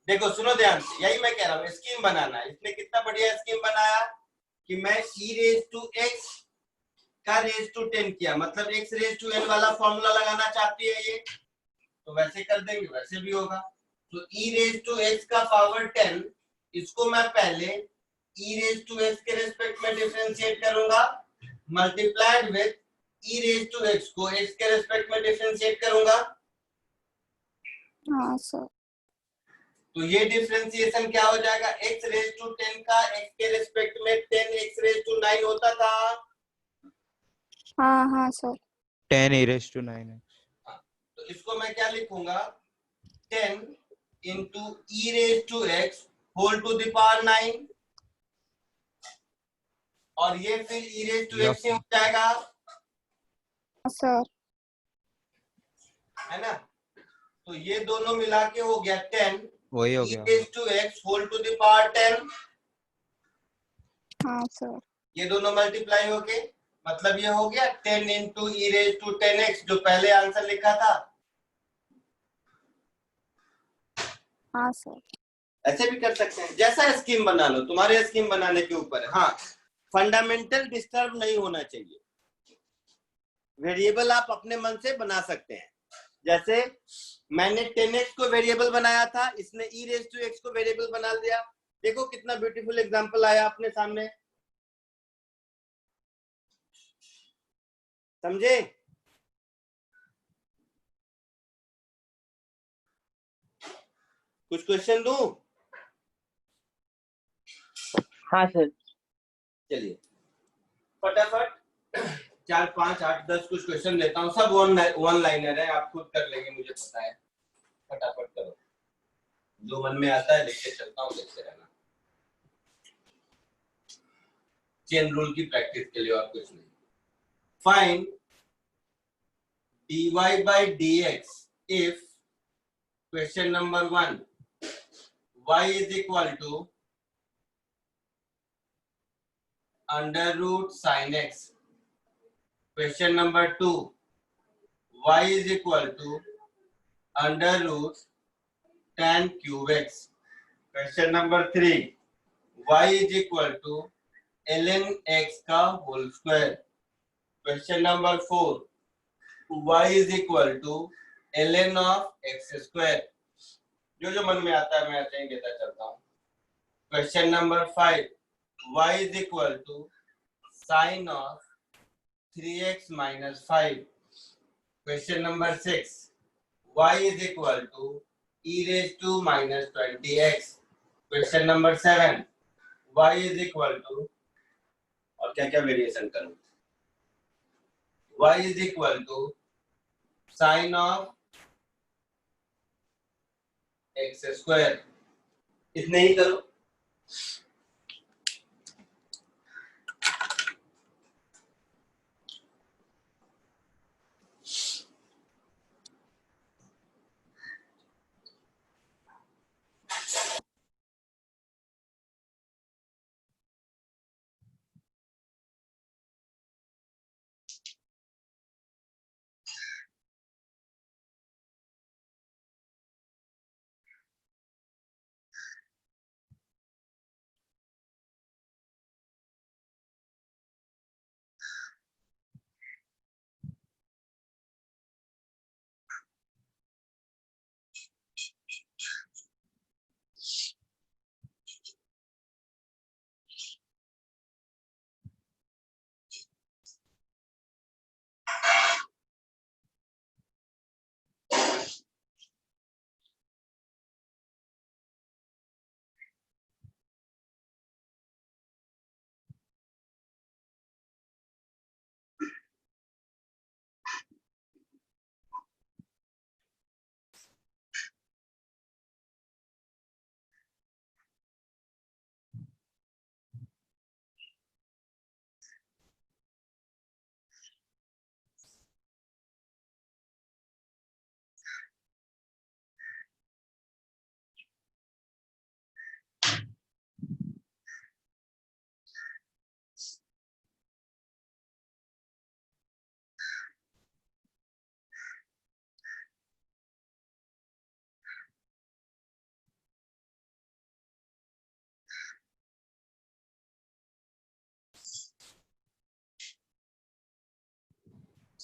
देखो सुनो ध्यान से, यही मैं कह रहा हूँ, स्कीम बनाना है। इसने कितना बढ़िया स्कीम बनाया कि मैं e रेज टू x का रेज टू 10 किया, मतलब x रेज टू n वाला फॉर्मूला लगाना चाहती है ये, तो वैसे कर देंगे, वैसे भी होगा। तो e रेज टू x का पावर 10, इसको मैं पहले e रेज टू x के रेस्पेक्ट में डिफरेंशिएट करूंगा, multiplied with e raise to x को x के रेस्पेक्ट में डिफरेंशिएट करूंगा। हाँ सर। तो ये डिफरेंशिएशन क्या हो जाएगा, x रेज टू 10 का x के रेस्पेक्ट में 10x रेज टू 9 होता था। हाँ हाँ sir. 10 e raised to 9x। तो इसको मैं क्या लिखूंगा, 10 into e raise to x whole to the power 9, और ये फिर ई रेज टू एक्स हो जाएगा, सर। है ना। तो ये दोनों मिला के हो गया 10 वही हो ई गया। Raise to x whole to the power 10। हाँ सर। ये दोनों मल्टीप्लाई हो गए, मतलब ये हो गया 10 into e raise to 10x, जो पहले आंसर लिखा था। हाँ सर। ऐसे भी कर सकते हैं, जैसा स्कीम बना लो, तुम्हारे स्कीम बनाने के ऊपर है। हाँ, फंडामेंटल डिस्टर्ब नहीं होना चाहिए, वेरिएबल आप अपने मन से बना सकते हैं। जैसे मैंने 10x को वेरिएबल बनाया था, इसने e रेज टू x को वेरिएबल बना दिया। देखो कितना ब्यूटीफुल एग्जांपल आया अपने सामने, समझे? कुछ क्वेश्चन दूं? हाँ सर। चलिए फटाफट 4 5 8 10 कुछ क्वेश्चन लेता हूँ, सब वन लाइनर है, आप खुद कर लेंगे मुझे पता है। फटाफट करो, जो मन में आता है लिखते चलता हूँ, देखते रहना। चेन रूल की प्रैक्टिस के लिए और कुछ नहीं। Find dy by dx if question number 1 y is equal to under root sin x, question number 2 y is equal to under root tan cube x, question number 3 y is equal to ln x का whole square, question number 4 y is equal to ln of x square। जो मन में आता है मैं ऐसे ही देता चलता हूँ। Question number 5 y is equal to sin of 3x minus 5। Question number 6 y is equal to e raised to minus 20x। Question number 7 y is equal to, और क्या क्या वेरिएशन करूं, y is equal to sin of x square। इतने ही करो।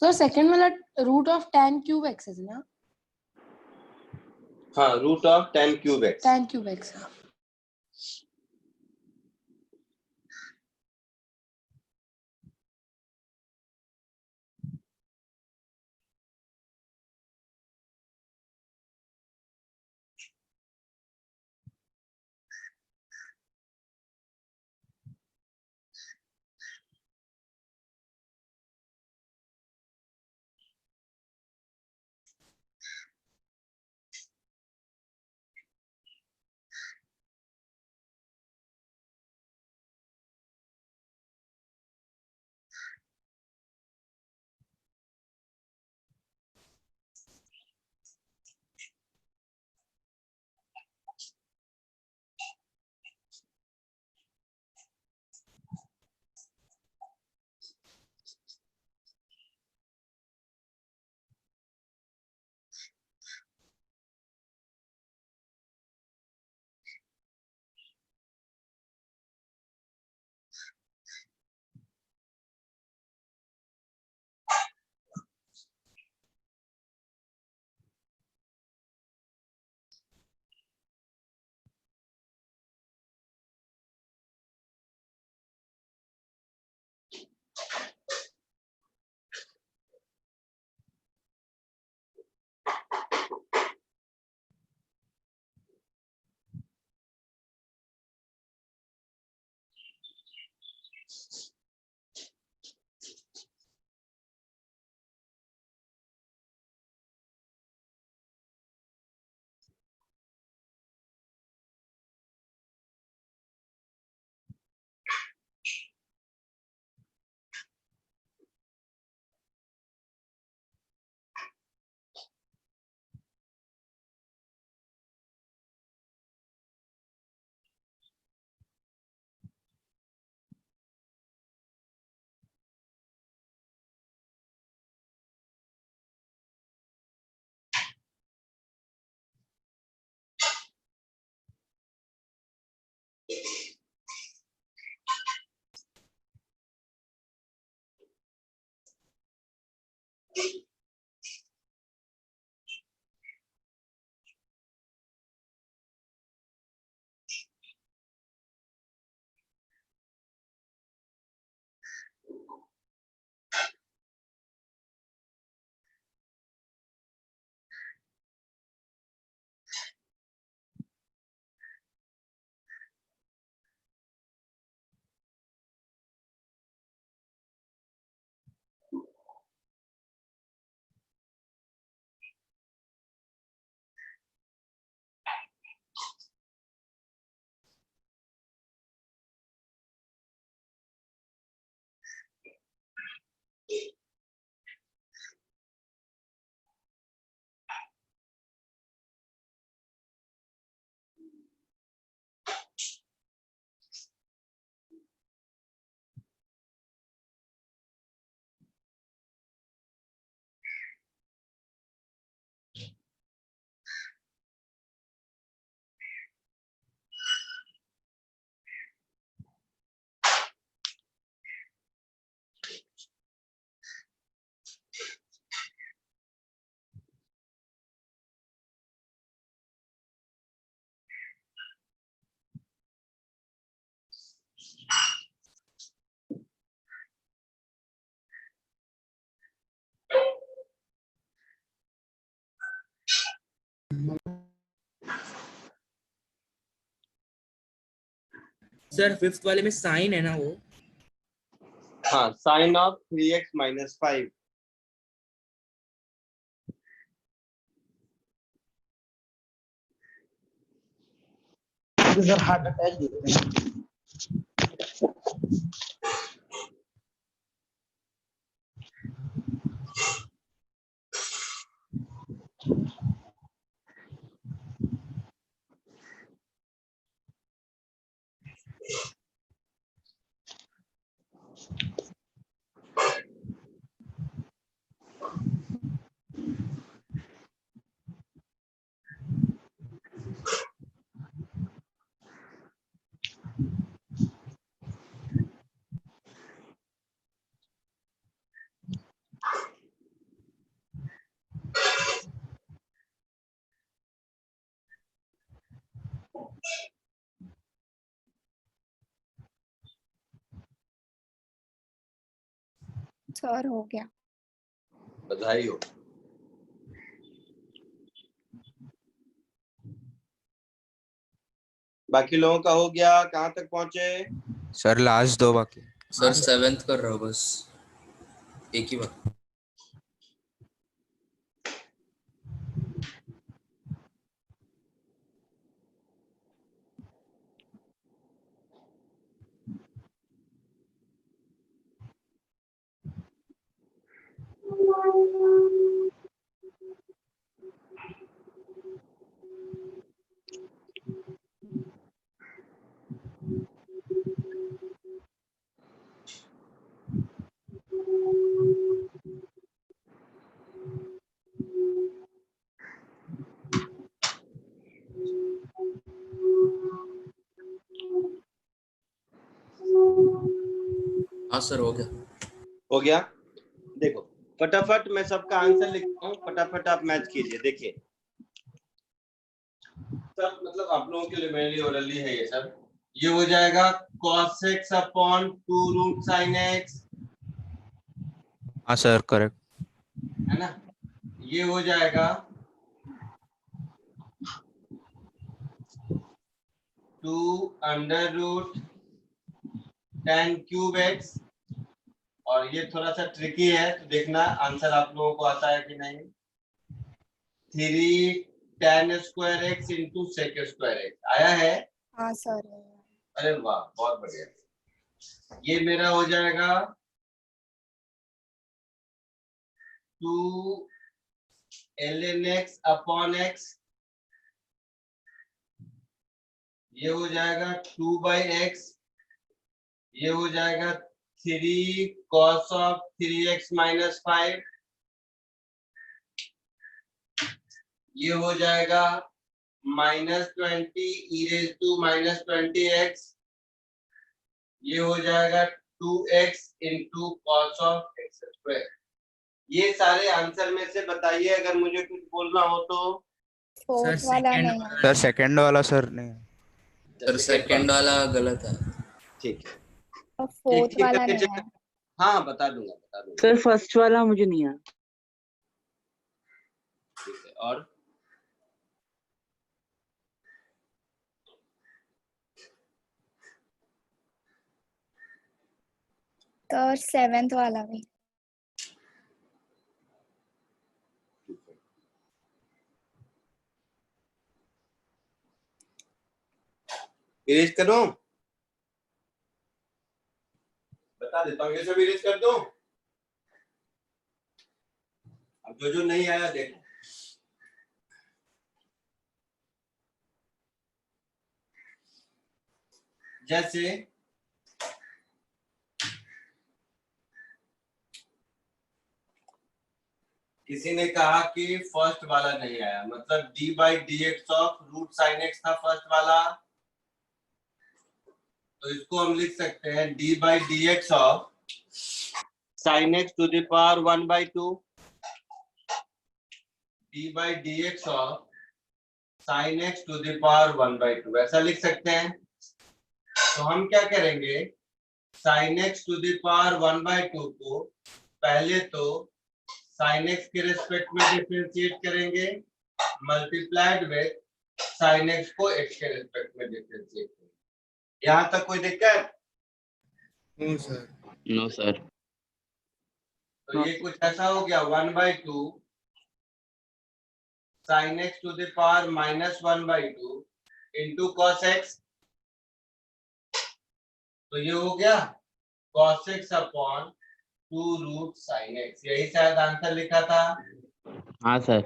Sir second वाला root of tan cube x है ना? हाँ, root of tan cube x. tan cube x. Sir fifth वाले में साइन है ना वो? हाँ, sine of 3x - 5. Sir heart attack देते हैं. सर हो गया। बधाई हो। बाकी लोगों का हो गया, कहाँ तक पहुंचे? सर लास्ट दो बाकी। सर 7th कर रहा हूँ बस, एक ही बार। हाँ सर हो गया। हो गया। देखो फटाफट मैं सबका आंसर लिखता हूँ, फटाफट आप मैच कीजिए। देखिए सब मतलब आप लोगों के लिए मेरे लिए ओरली है ये सब। ये हो जाएगा cos x upon 2 root sin x, हाँ सर करेक्ट। है ना। ये हो जाएगा 2 under root tan cube x, और ये थोड़ा सा ट्रिकी है तो देखना आंसर आप लोगों को आता है कि नहीं। 3 tan square x into sec square x आया है। हाँ सर। अरे वाह बहुत बढ़िया। ये मेरा हो जाएगा 2 ln x अपॉन x, ये हो जाएगा 2/x, ये हो जाएगा 3 cos ऑफ 3x माइनस 5, ये हो जाएगा -20 e रेज टू -20x, ये हो जाएगा 2x into cos of x square. ये सारे आंसर में से बताइए अगर मुझे कुछ बोलना हो तो। फोर्थ वाला नहीं है। सर सेकंड वाला सर नहीं। सर सेकंड वाला गलत है। ठीक है, और फोर्थ एक-एक वाला करके नहीं check है। हाँ बता दूंगा सर फर्स्ट वाला मुझे नहीं आया। ठीक है। और तो 7th वाला भी। इरेज करूं? बता देता हूँ, ये सब इरेज कर दूं। अब जो जो नहीं आया देखो। जैसे किसी ने कहा कि फर्स्ट वाला नहीं आया, मतलब d/dx of root sin x था फर्स्ट वाला, तो इसको हम लिख सकते हैं d/dx of sin x to the power 1/2, d/dx of sin x to the power 1/2, ऐसा लिख सकते हैं। तो हम क्या करेंगे, sin x to the power 1/2 को पहले तो sin x के रेस्पेक्ट में डिफरेंशिएट करेंगे, मल्टीप्लाइड विद sin x को x के रेस्पेक्ट में डिफरेंशिएट करेंगे। यहाँ तक कोई दिक्कत? No sir. No sir. तो ये कुछ ऐसा हो गया 1/2 sin x to the power -1/2 into cos x, तो ये हो गया cos x upon 2 root sin x, यही शायद आंसर लिखा था। हाँ सर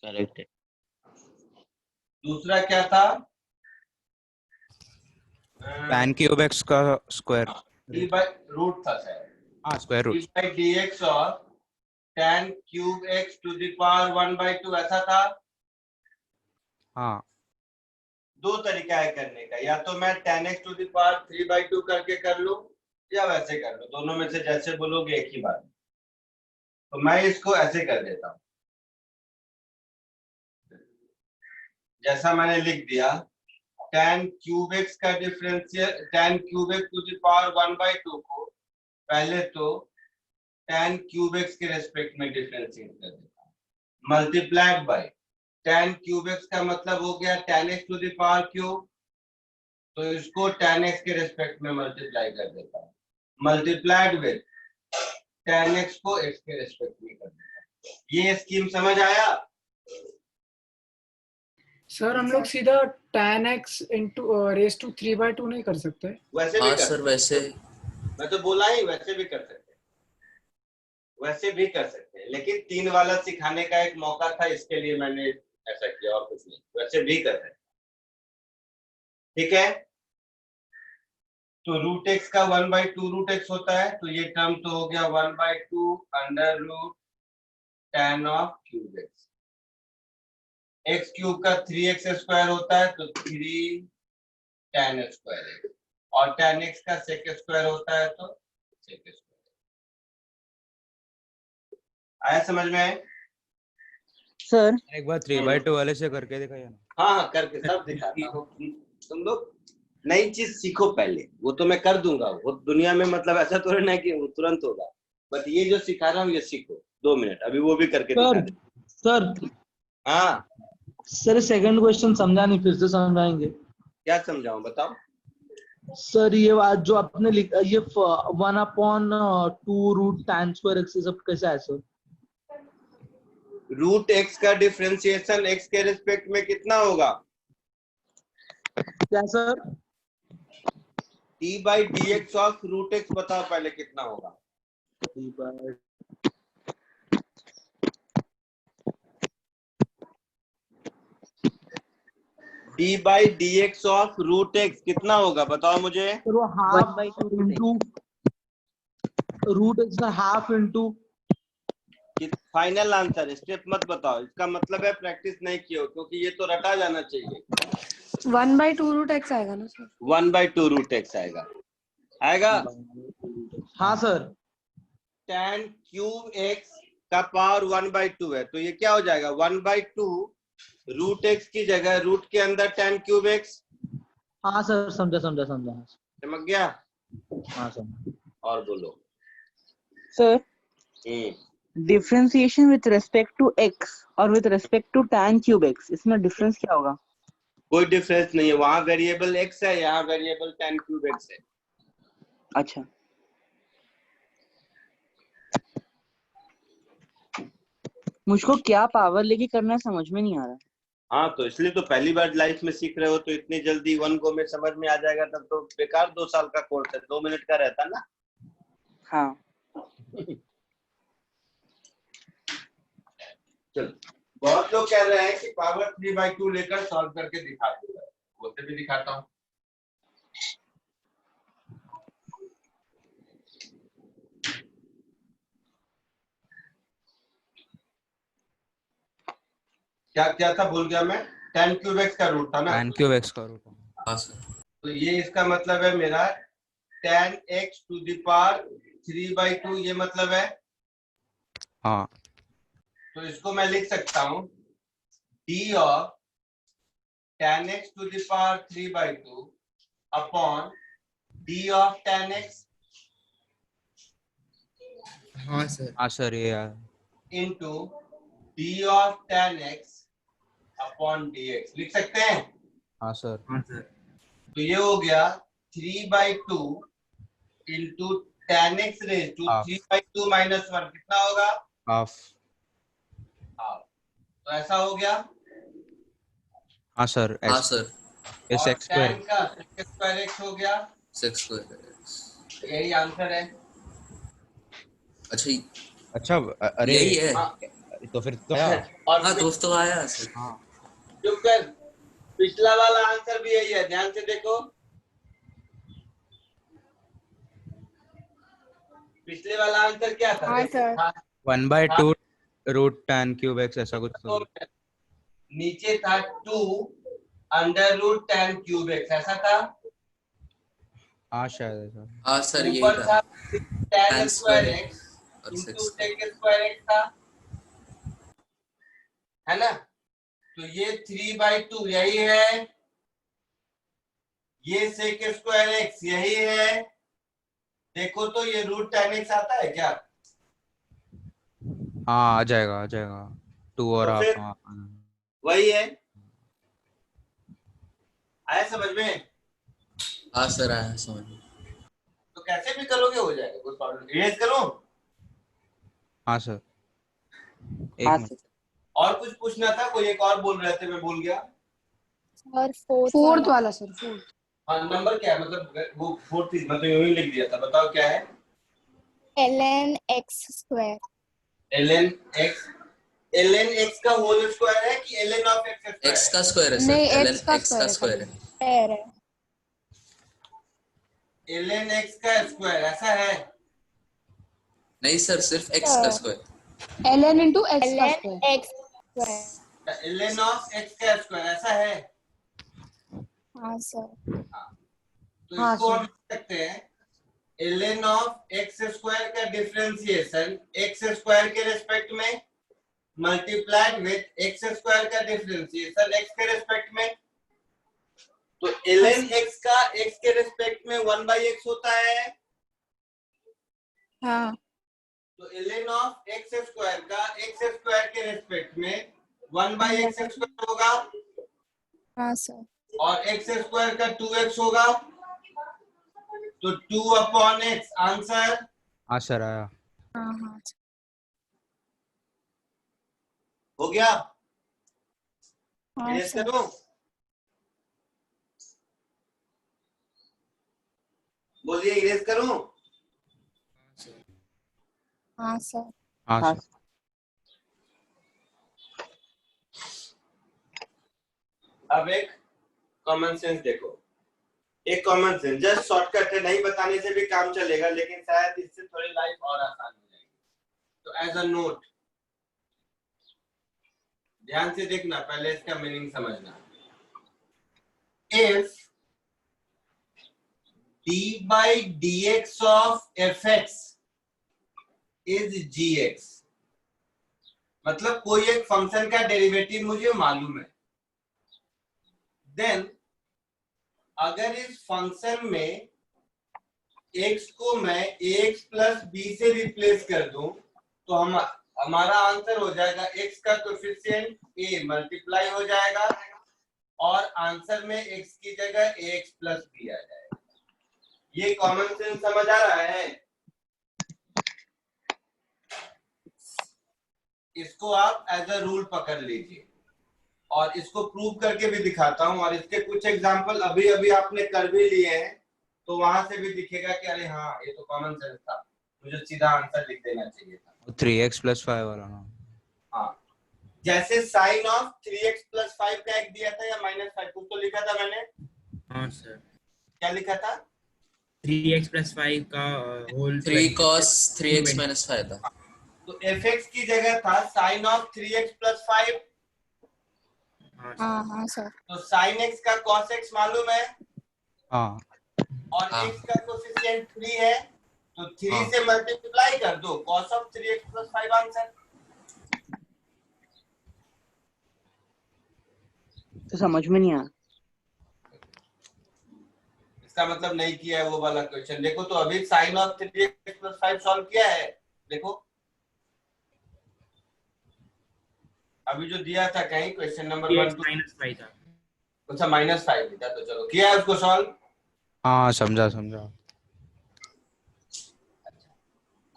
करेक्ट है। दूसरा क्या था? tan क्यूब x का स्क्वायर रूट था शायद। हाँ स्क्वायर रूट। d/dx और tan cube x to the power 1/2 ऐसा था। हाँ दो तरीका है करने का, या तो मैं tan x to the power 3/2 करके कर लूं या वैसे कर लूं, दोनों में से जैसे बोलोगे एक ही बात। तो मैं इसको ऐसे कर देता हूं, जैसा मैंने लिख दिया tan क्यूब x का differential tan cube x to the power 1/2 को पहले तो tan क्यूब एक्स के रेस्पेक्ट में डिफरेंशिएट कर देता हूँ, multiplied by tan cube x का मतलब हो गया tan x to the power cube, तो इसको tan x के रेस्पेक्ट में मल्टीप्लाई कर देता हूँ, मल्टीप्लाइड विद tan x को x के रेस्पेक्ट में कर देता हूँ। ये स्कीम समझ आया? सर हम लोग सीधा tan x into raise to 3/2 नहीं कर सकते? वैसे भी हाँ कर सर सकते वैसे हैं। मैं तो बोला ही वैसे भी कर सकते हैं, वैसे भी कर सकते हैं, लेकिन 3 वाला सिखाने का एक मौका था, इसके लिए मैंने ऐसा किया और कुछ नहीं। वैसे भी कर सकते हैं, ठीक है। तो रूट एक्स का 1/2 रूट एक्स होता है, तो ये टर्म तो हो गया 1/2 under root tan of cube x. X cube का 3x स्क्वायर होता है, तो 3 tan स्क्वायर एक्स, और tan x का sec स्क्वायर होता है, तो sec स्क्वायर। आया समझ में? सर एक बार 3/2 वाले से करके दिखाइए ना। हाँ करके सब दिखाता हूँ। तुम लोग नई चीज सीखो पहले, वो तो मैं कर दूंगा, वो दुनिया में मतलब ऐसा तो नहीं कि वो तुरंत होगा, बट ये जो सिखा रहा हूँ ये सीखो 2 मिनट, अभी वो भी करके दिखा दे। सर हाँ सर सेकंड क्वेश्चन समझा नहीं, फिर से समझाएंगे? क्या समझाऊं बताओ? सर ये बात जो आपने लिखा, ये 1/2 रूट tan स्क्वायर एक्स सब कैसे है सर? रूट एक्स का डिफरेंशिएशन एक्स के रिस्पेक्ट में कितना होगा? क्या sir? d/dx of root x बताओ पहले कितना होगा? d/dx ऑफ रूट एक्स कितना होगा बताओ मुझे? सर वो हाफ इंटू रूट एक्स का half into. Final answer, step मत बताओ, इसका मतलब है प्रैक्टिस नहीं किए, क्योंकि ये तो रटा जाना चाहिए। 1/2 रूट x आएगा ना सर? 1/2 रूट एक्स आएगा, आएगा। हाँ सर। tan क्यूब एक्स का पावर 1/2 है, तो ये क्या हो जाएगा? 1/2 रूट एक्स की जगह रूट के अंदर tan क्यूब एक्स। हाँ सर समझा समझा समझा। समझ गया? हाँ सर। और बोलो sir differentiation with respect to x और with respect to tan cube x, इसमें डिफरेंस क्या होगा? कोई डिफरेंस नहीं है, वहां वेरिएबल x है, यहाँ वेरिएबल tan क्यूब x है। अच्छा मुझको क्या पावर लेके करना है समझ में नहीं आ रहा। हाँ तो इसलिए तो पहली बार लाइफ में सीख रहे हो, तो इतनी जल्दी 1 गो में समझ में आ जाएगा, तब तो बेकार 2 साल का कोर्स है, 2 मिनट का रहता ना। हाँ चलो, बहुत लोग कह रहे हैं कि पावर 3/2 लेकर सॉल्व करके दिखा दूंगा, वो से भी दिखाता हूँ। क्या क्या था भूल गया मैं, tan क्यूब एक्स का रूट था ना? tan क्यूब x का रूट। हाँ सर। तो ये इसका मतलब है मेरा tan x to the power 3/2, ये मतलब है। हाँ तो इसको मैं लिख सकता हूँ d of tan x to the power 3/2 upon d of tan x हाँ सर। हाँ सर ये into d of tan x upon dx लिख सकते हैं। हाँ सर। हाँ सर। तो ये हो गया 3/2 into tan x raise to half. 3/2 minus 1 कितना होगा? हाफ। हाफ। तो ऐसा हो गया। हाँ सर हाँ x सर। इस और x स्क्वायर। tan का sec स्क्वायर x हो गया। 6 स्क्वायर। यही आंसर है। अच्छा अच्छा अरे यही है। हाँ। तो फिर तो आया। और हाँ दोस्तों आया सर। हाँ चुप कर, पिछला वाला आंसर भी यही है, ध्यान से देखो। पिछले वाला आंसर क्या था? हाँ sir. 1/2 root tan cube x ऐसा कुछ तो। नीचे था 2 under root tan cube x, ऐसा था। हाँ शायद ऐसा। हाँ सर यही ऊपर था। था tan स्क्वायर x और इंटू 6 sec स्क्वायर x था, है ना? तो ये 3/2 यही है, ये sec स्क्वायर x यही है। देखो तो ये रूट tan x आता है क्या? हाँ आ जाएगा 2 और तो हाफ फिर हाँ वही है, आया समझ में? हाँ सर आया समझ में। तो कैसे भी करोगे हो जाएगा, कोई प्रॉब्लम। इरेज करूं? हाँ सर एक हाँ मिनट सर। और कुछ पूछना था? कोई एक और बोल रहे थे, मैं भूल गया। और फोर्थ फोर्थ वाला वाला सर, फोर्थ। हाँ, नंबर क्या है? मतलब वो फोर्थ मतलब यूं ही लिख दिया था, बताओ क्या है? ln x square. ln x का होल स्क्वायर है कि ln of x square x है? का स्क्वायर है सर, नहीं, ln x का x का स्क्वायर है स्क्वायर है। पैर है। ln x का स्क्वायर ऐसा है? नहीं सर, सिर्फ x का स्क्वायर। ln इंटू x का ln square. x square. ln of x का स्क्वायर ऐसा है? हाँ सर। हाँ, तो हाँ इसको हम सर। लिख सकते हैं ln ऑफ x स्क्वायर का डिफरेंशिएशन x स्क्वायर के रिस्पेक्ट में मल्टीप्लाइड विद x स्क्वायर का डिफरेंशिएशन x के रिस्पेक्ट में। तो ln x का x के रिस्पेक्ट में 1/x होता है। हाँ तो ln ऑफ x स्क्वायर का x स्क्वायर के रिस्पेक्ट में 1/x स्क्वायर होगा हाँ सर। और x स्क्वायर का 2x होगा, तो 2/x आंसर। हाँ सर आया हाँ हाँ हो गया? हाँ इरेज सर। करूं? बोलिए, इरेज करूं? हाँ सर। हाँ हाँ सर अब एक कॉमन सेंस देखो, एक कॉमन सेंस जस्ट शॉर्टकट है, नहीं बताने से भी काम चलेगा, लेकिन शायद इससे थोड़ी लाइफ और आसान हो जाएगी। तो एज अ नोट ध्यान से देखना, पहले इसका मीनिंग समझना। If d by dx of fx is gx, मतलब कोई एक फंक्शन का डेरिवेटिव मुझे मालूम है, देन अगर इस फंक्शन में x को मैं ax प्लस b से रिप्लेस कर दूं तो हमारा आंसर हो जाएगा x का कोएफिशिएंट a मल्टीप्लाई हो जाएगा और आंसर में x की जगह ax प्लस b आ जाएगा। ये कॉमन सेंस समझ आ रहा है? इसको आप एज अ रूल पकड़ लीजिए और इसको प्रूव करके भी दिखाता हूं, और इसके कुछ एग्जांपल अभी अभी आपने कर भी लिए हैं, तो वहां से भी दिखेगा कि अरे हाँ ये तो कॉमन सेंस था, मुझे सीधा आंसर लिख देना चाहिए था। 3x + 5 वाला ना हाँ, जैसे साइन ऑफ 3x + 5 का एक दिया था या -5, कुछ तो लिखा था मैंने। हाँ सर, क्या लिखा था? 3x + 5 का होल 3 cos 3x - 5 था। तो fx की जगह था साइन ऑफ 3x + 5। हाँ हाँ सर। तो sin x का cos x मालूम है हाँ और हाँ। x का कोएफिशिएंट 3 है, तो 3 हाँ। से मल्टीप्लाई कर दो, cos ऑफ 3x + 5 आंसर। तो समझ में नहीं आया। इसका मतलब नहीं किया है वो वाला क्वेश्चन। देखो तो अभी sin ऑफ 3x + 5 सॉल्व किया है, देखो अभी जो दिया था कहीं क्वेश्चन नंबर 1 -5 था। अच्छा -5 था, तो चलो किया है उसको सॉल्व। हाँ समझा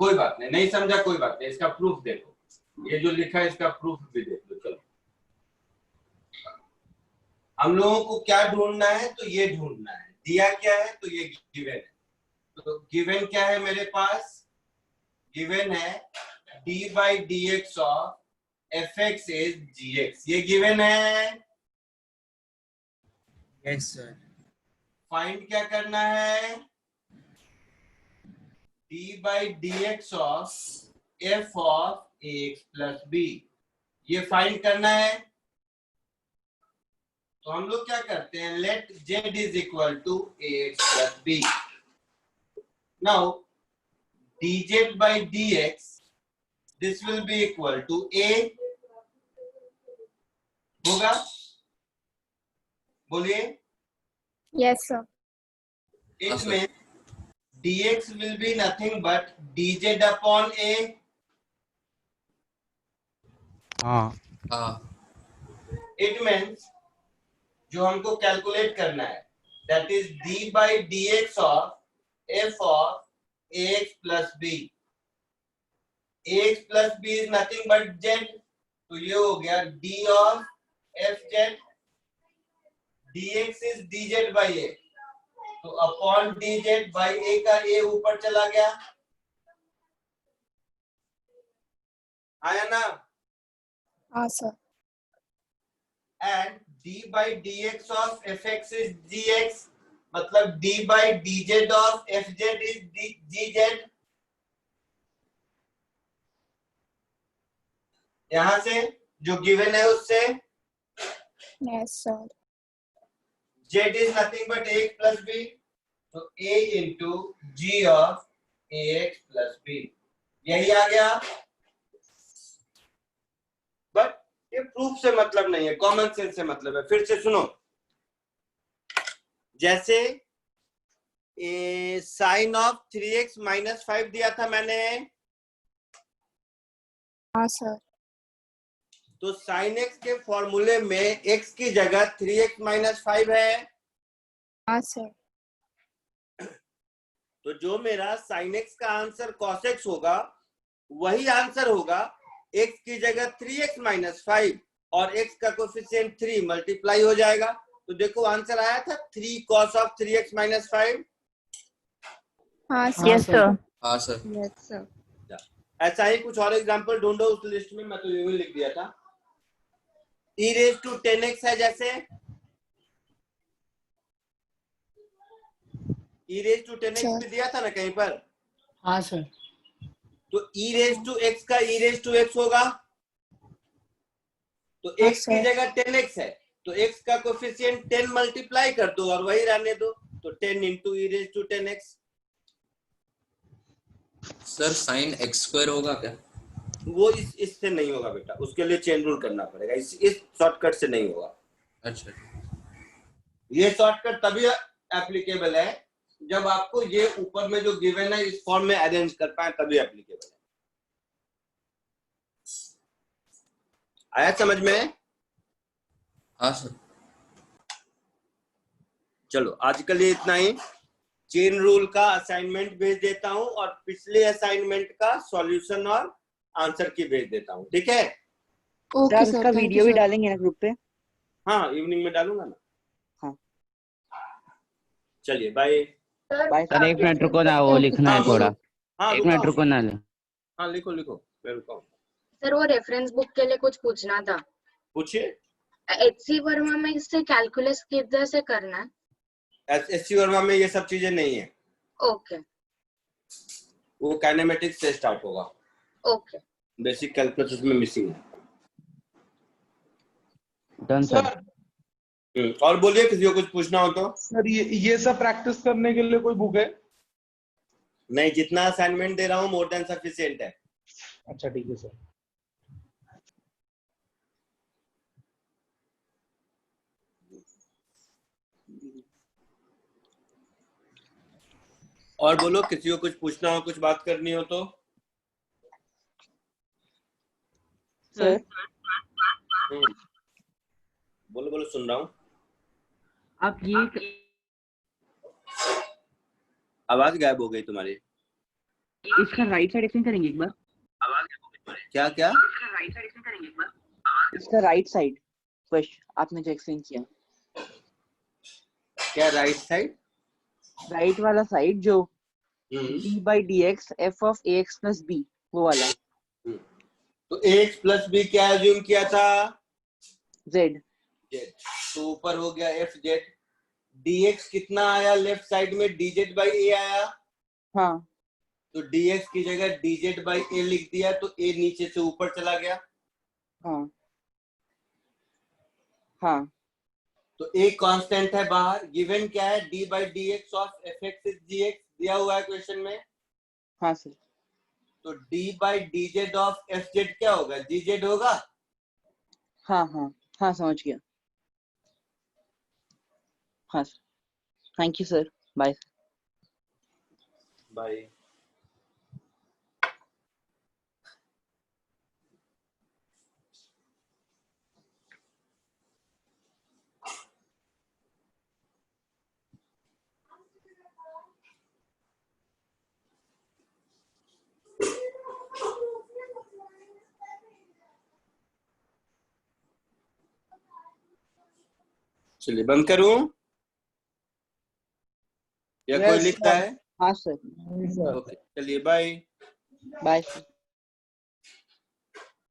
कोई बात नहीं, नहीं समझा कोई बात नहीं, इसका प्रूफ देखो, ये जो लिखा है इसका प्रूफ भी देख लो। चलो हम लोगों को क्या ढूंढना है? तो ये ढूंढना है, दिया क्या है? तो ये गिवन है। तो गिवन क्या है मेरे पास? गिवन है d/dx of fx is gx, ये गिवन है। Yes sir. फाइंड क्या करना है? d/dx of f of ax plus b, ये फाइंड करना है। तो हम लोग क्या करते हैं, let z is equal to ax plus b। Now dz by dx, this will be equal to a, होगा? बोलिए। Yes sir. It means dx will be nothing but dz upon a, हाँ हाँ इट मीन्स जो हमको calculate करना है that is D by D X of F of A X plus B. A X plus B is nothing but Z, तो ये हो गया D of F Z. D X is D Z by A, तो upon D Z by A का A ऊपर चला गया. आया ना. हाँ sir. And D by D X of F X is G X, मतलब D by D Z of F z is g z. यहां से जो गिवन है उससे yes sir. z is nothing but ax plus b, तो a into g of ax plus b, यही आ गया. But ये प्रूफ से मतलब नहीं है, कॉमन सेंस से मतलब है. फिर से सुनो, जैसे साइन ऑफ 3x माइनस 5 दिया था मैंने, हाँ सर. तो साइन x के फॉर्मूले में x की जगह 3x माइनस 5 है. हाँ सर. तो जो मेरा साइन x का आंसर cos x होगा वही आंसर होगा x की जगह 3x माइनस 5 और x का कोफिशिएंट 3 मल्टीप्लाई हो जाएगा. तो देखो आंसर आया था 3 cos ऑफ 3x माइनस 5. हाँ सर. Yes, sir. हाँ सर. Yes sir. ऐसा ही कुछ और एग्जांपल ढूंढो उस लिस्ट में, मैं तो यूं ही लिख दिया था. e रेज टू 10x है, जैसे e रेज टू 10x भी दिया था ना कहीं पर. हाँ सर. तो e रेज टू x का e रेज टू x होगा, तो x की जगह 10x है, तो x का कोफिशिएंट 10 मल्टीप्लाई कर दो और वही रहने दो, तो 10 into e raise to 10x. Sir sine x square होगा क्या? वो इससे नहीं होगा बेटा, उसके लिए चेन रूल करना पड़ेगा. इस शॉर्टकट से नहीं होगा. अच्छा. ये शॉर्टकट तभी एप्लीकेबल है जब आपको ये ऊपर में जो गिवन है इस फॉर्म में अरेंज कर पाए, तभी एप्लीकेबल है. आया समझ में? हाँ सर. चलो आज के लिए इतना ही. चेन रूल का असाइनमेंट भेज देता हूं और पिछले असाइनमेंट का सॉल्यूशन और आंसर की भेज देता हूँ, ठीक है? Okay sir. इसका वीडियो भी डालेंगे ना ग्रुप पे? हाँ इवनिंग में डालूंगा ना. हाँ. चलिए बाय. सर एक मिनट रुको ना, वो लिखना है थोड़ा. हाँ एक मिनट रुको ना. हाँ लिखो लिखो, मैं रुका हूँ. सर वो रेफरेंस बुक के लिए कुछ पूछना था. पूछिए. HC वर्मा में इससे कैलकुलस किधर से करना है? SC वर्मा में ये सब चीजें नहीं है. ओके. वो काइनेमेटिक्स से स्टार्ट होगा. ओके. बेसिक कैलकुलस उसमें मिसिंग है. Done sir. और बोलिए, किसी को कुछ पूछना हो तो. सर ये सब प्रैक्टिस करने के लिए कोई बुक है? नहीं, जितना असाइनमेंट दे रहा हूँ मोर देन सफिशिएंट है. अच्छा ठीक है सर. और बोलो, किसी को कुछ पूछना हो, कुछ बात करनी हो तो. सर बोलो बोलो, सुन रहा हूँ. आप ये आवाज गायब हो गई तुम्हारी. इसका राइट साइड एक्सप्लेन करेंगे एक बार? क्या क्या? इसका राइट साइड फर्स्ट आपने जो एक्सप्लेन किया. क्या राइट साइड? राइट वाला साइड जो d by dx f of ax plus b, वो वाला. तो ax plus b क्या अज्यूम किया था? z. तो ऊपर हो गया f z. dx कितना आया लेफ्ट साइड में? dz by a आया. हाँ. तो dx की जगह dz by a लिख दिया, तो a नीचे से ऊपर चला गया. हाँ. हाँ. तो a कांस्टेंट है बाहर. गिवन क्या है? d by dx of fx is gx दिया हुआ है क्वेश्चन में. हाँ सर. तो d by dz of fz क्या होगा? gz होगा. हाँ हाँ हाँ समझ गया. हाँ sir. Thank you sir. Bye. Bye. चलिए बंद करूं या कोई लिखता है? हाँ सर। ओके चलिए बाय। Bye sir.